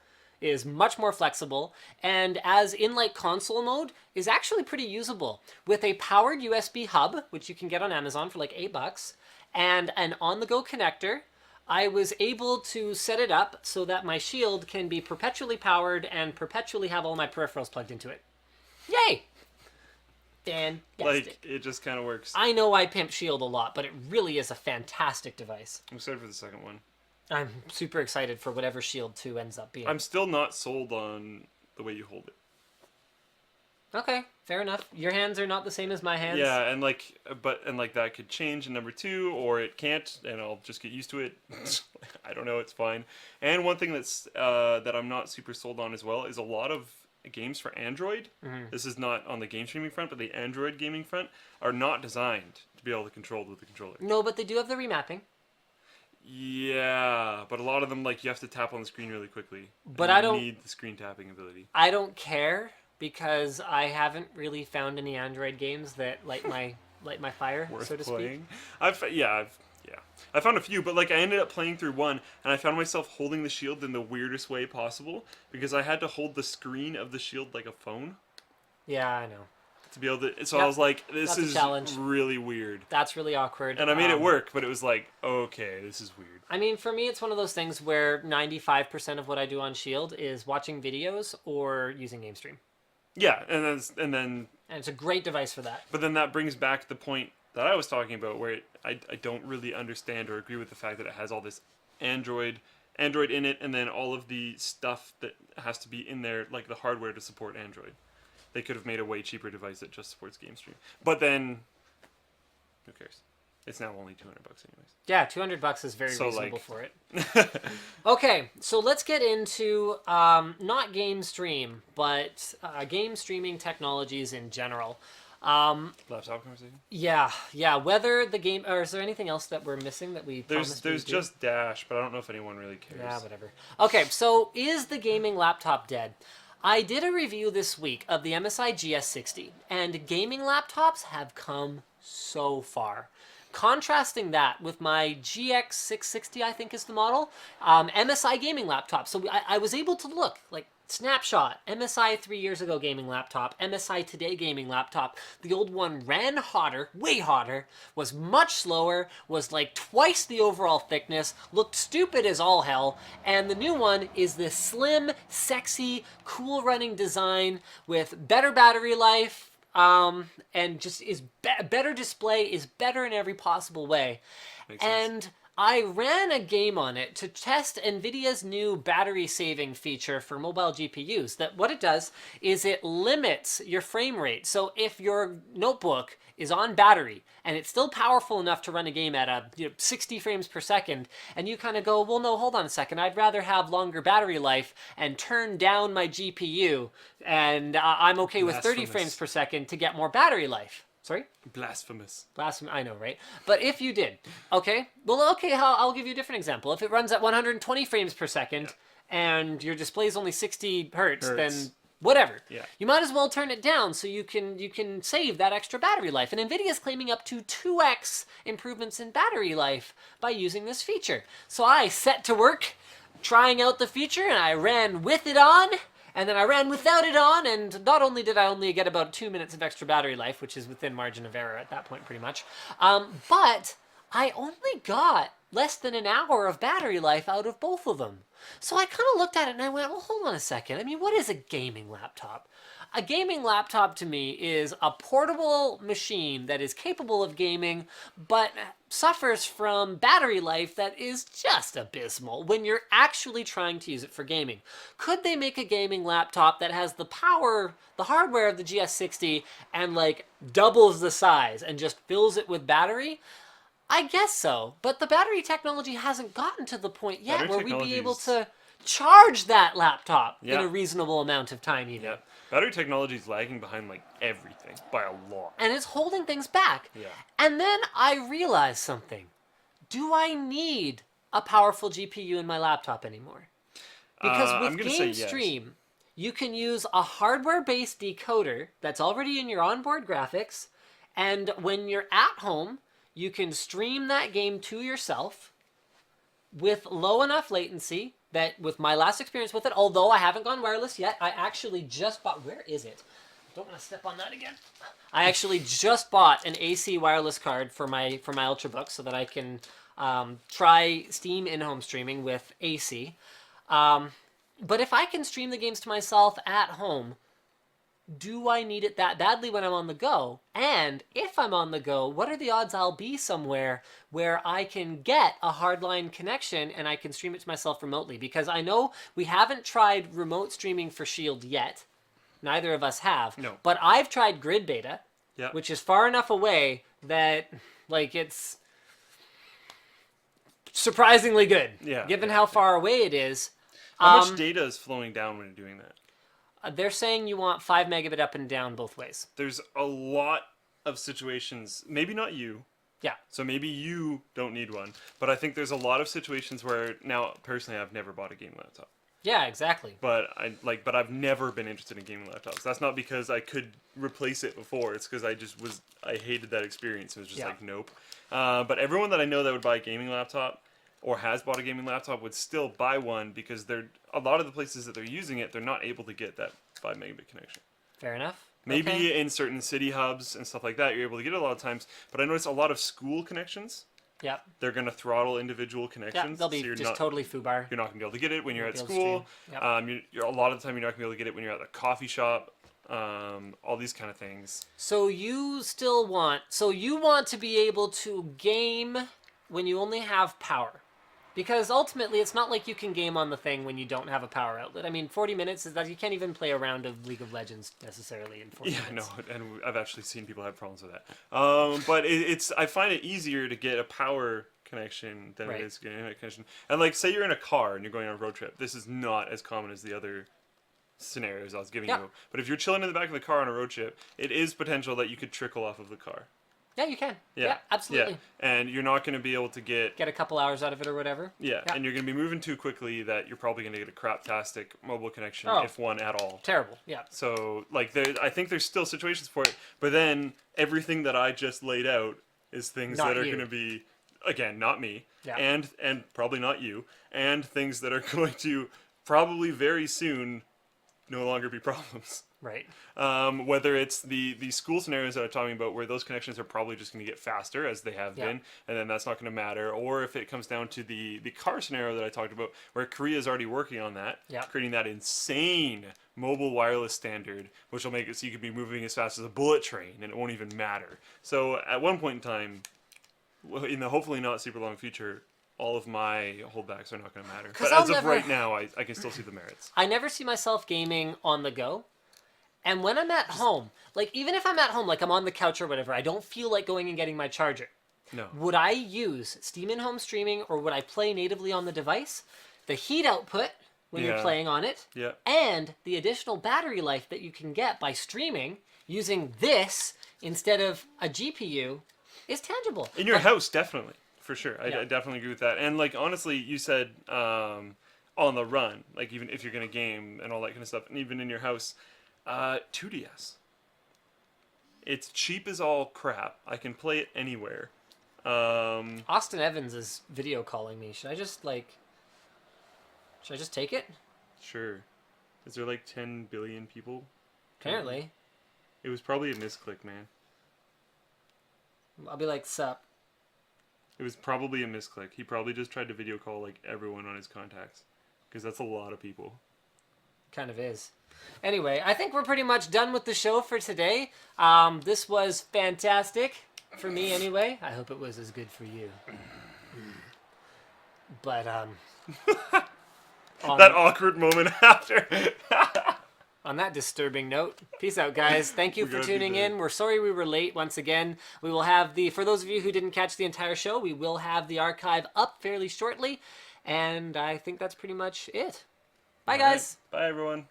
is much more flexible, and as in like console mode, is actually pretty usable. With a powered USB hub, which you can get on Amazon for like $8, and an on-the-go connector, I was able to set it up so that my Shield can be perpetually powered and perpetually have all my peripherals plugged into it. Yay! Fantastic. Like, it just kind of works. I know I pimp Shield a lot, but it really is a fantastic device. I'm excited for the second one. I'm super excited for whatever Shield 2 ends up being. I'm still not sold on the way you hold it. Okay, fair enough. Your hands are not the same as my hands. Yeah, and that could change in number 2, or it can't, and I'll just get used to it. I don't know, it's fine. And one thing that I'm not super sold on as well is a lot of games for Android. Mm-hmm. This is not on the game streaming front, but the Android gaming front are not designed to be able to control with the controller. No, but they do have the remapping. Yeah, but a lot of them, like, you have to tap on the screen really quickly. But and I you don't need the screen tapping ability. I don't care because I haven't really found any Android games that light my fire, Worth so to speak. playing. Yeah. I found a few, but like I ended up playing through one, and I found myself holding the shield in the weirdest way possible because I had to hold the screen of the shield like a phone Yeah, I know. to be able to. So I Yep, was like, this that's a is challenge. really weird, That's really awkward. and I made it work, but it was like, okay, this is weird. I mean, for me, it's one of those things where 95% of what I do on Shield is watching videos or using GameStream. Yeah, And it's a great device for that. but then that brings back the point that I was talking about, where I don't really understand or agree with the fact that it has all this Android in it, and then all of the stuff that has to be in there, like the hardware to support Android. They could have made a way cheaper device that just supports GameStream. But then, who cares? It's now only $200 anyways. Yeah, $200 is very So, reasonable like- for it. Okay, so let's get into not game stream, but game streaming technologies in general. Laptop conversation. Yeah. Whether the game, or is there anything else that we're missing that we promised we There's would do? just Dash, but I don't know if anyone really cares. Yeah, whatever. Okay, so is the gaming laptop dead? I did a review this week of the MSI GS60, and gaming laptops have come so far. Contrasting that with my GX660, I think is the model, MSI gaming laptop. So I was able to look, like, snapshot, MSI 3 years ago gaming laptop, MSI today gaming laptop. The old one ran hotter, way hotter, was much slower, was like twice the overall thickness, looked stupid as all hell, and the new one is this slim, sexy, cool running design with better battery life, and just is better display, is better in every possible way. Makes sense. And I ran a game on it to test NVIDIA's new battery saving feature for mobile GPUs. That what it does is it limits your frame rate. So if your notebook is on battery and it's still powerful enough to run a game at 60 frames per second, and you kind of go, well, no, hold on a second, I'd rather have longer battery life and turn down my GPU, and I'm okay with 30 Blasphemous. frames per second to get more battery life. Sorry? Blasphemous. Blasphemy, I know, right? But if you did, okay, well, okay, I'll give you a different example. If it runs at 120 frames per second and your display is only 60 hertz, then whatever. Yeah. You might as well turn it down so you can save that extra battery life. And NVIDIA is claiming up to 2x improvements in battery life by using this feature. So I set to work trying out the feature, and I ran with it on. And then I ran without it on, and not only did I only get about 2 minutes of extra battery life, which is within margin of error at that point pretty much, but I only got less than an hour of battery life out of both of them. So I kind of looked at it and I went, well, hold on a second. I mean, what is a gaming laptop? A gaming laptop to me is a portable machine that is capable of gaming, but suffers from battery life that is just abysmal when you're actually trying to use it for gaming. Could they make a gaming laptop that has the power, the hardware of the GS60 and like doubles the size and just fills it with battery? I guess so, but the battery technology hasn't gotten to the point yet Battery where we'd be technology able is- to charge that laptop in Yeah. a reasonable amount of time even. Yeah. Battery technology is lagging behind like everything by a lot. And it's holding things back. Yeah. And then I realized something. Do I need a powerful GPU in my laptop anymore? Because I'm with gonna say yes. GameStream, you can use a hardware-based decoder that's already in your onboard graphics, and when you're at home, you can stream that game to yourself with low enough latency that with my last experience with it, although I haven't gone wireless yet, I actually just bought, where is it? Don't want to step on that again. I actually just bought an AC wireless card for my Ultrabook so that I can try Steam in-home streaming with AC. But if I can stream the games to myself at home, do I need it that badly when I'm on the go? And if I'm on the go, what are the odds I'll be somewhere where I can get a hardline connection and I can stream it to myself remotely? Because I know we haven't tried remote streaming for Shield yet. Neither of us have. No. But I've tried grid beta, Yeah. which is far enough away that like it's surprisingly good. Yeah, Given yeah, how far away it is. How much data is flowing down when you're doing that? They're saying you want 5 megabit up and down both ways. There's a lot of situations, maybe not you, Yeah. So maybe you don't need one, but I think there's a lot of situations where now personally I've never bought a gaming laptop. Yeah, exactly. But I've never been interested in gaming laptops. That's not because I could replace it before. It's because I hated that experience. It was just Yeah. like nope. But everyone that I know that would buy a gaming laptop or has bought a gaming laptop would still buy one because a lot of the places that they're using it, they're not able to get that 5 megabit connection. Fair enough. Maybe Okay. in certain city hubs and stuff like that, you're able to get it a lot of times. But I notice a lot of school connections, Yep. they're going to throttle individual Yeah, connections. they'll be so you're just not, totally foobar. you're not going to be able to get it when you're Won't at be able to school. stream. Yep. You're a lot of the time you're not going to be able to get it when you're at the coffee shop. All these kind of things. So you want to be able to game when you only have power. Because ultimately, it's not like you can game on the thing when you don't have a power outlet. I mean, 40 minutes is that you can't even play a round of League of Legends necessarily in 40 Yeah, minutes. no, and I've actually seen people have problems with that. But I find it easier to get a power connection than Right. it is getting an internet connection. And like, say you're in a car and you're going on a road trip. This is not as common as the other scenarios I was giving Yeah. you. But if you're chilling in the back of the car on a road trip, it is potential that you could trickle off of the car. Yeah, you can. Yeah, Yeah, absolutely. Yeah. And you're not going to be able to get Get a couple hours out of it or whatever. yeah, Yeah. and you're going to be moving too quickly that you're probably going to get a craptastic mobile connection, Oh. if one at all. Terrible. Yeah. So, like, I think there's still situations for it, but then everything that I just laid out is things Not that are you. going to be, again, not me, Yeah. and probably not you, and things that are going to probably very soon no longer be problems. Right. Whether it's the school scenarios that I'm talking about, where those connections are probably just going to get faster as they have Yeah. been, and then that's not going to matter. Or if it comes down to the car scenario that I talked about, where Korea is already working on that, Yeah. creating that insane mobile wireless standard, which will make it so you could be moving as fast as a bullet train, and it won't even matter. So at one point in time, in the hopefully not super long future, all of my holdbacks are not going to matter. 'Cause But I'll as of never- right now, I can still see the merits. I never see myself gaming on the go. And when I'm at home, like even if I'm at home, like I'm on the couch or whatever, I don't feel like going and getting my charger. No. Would I use Steam in-home streaming or would I play natively on the device? The heat output when you're Yeah. playing on it, Yeah. and the additional battery life that you can get by streaming using this instead of a GPU is tangible. In your house, definitely, for sure. Yeah. I definitely agree with that. And like honestly, you said on the run, like even if you're gonna game and all that kind of stuff, and even in your house, 2DS. It's cheap as all crap. I can play it anywhere. Austin Evans is video calling me. Should I just take it? Sure. Is there like 10 billion people? Apparently. It was probably a misclick, man. I'll be like, sup. It was probably a misclick. He probably just tried to video call like everyone on his contacts, because that's a lot of people. Kind of is. Anyway, I think we're pretty much done with the show for today. This was fantastic for me anyway. I hope it was as good for you. But That awkward moment after. on that disturbing note, peace out, guys. Thank you We for gotta do tuning that. in. We're sorry we were late once again. We will have for those of you who didn't catch the entire show, we will have the archive up fairly shortly. And I think that's pretty much it. Bye, guys. Bye, everyone.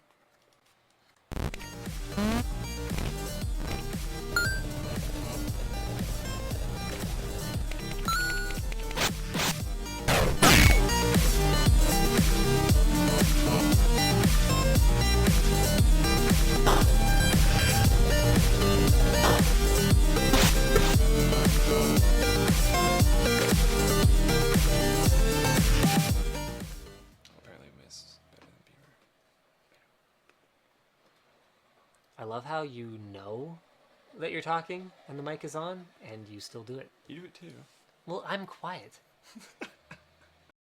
Apparently, Miss better than Beaver. I love how you know that you're talking and the mic is on, and you still do it. You do it too. Well, I'm quiet.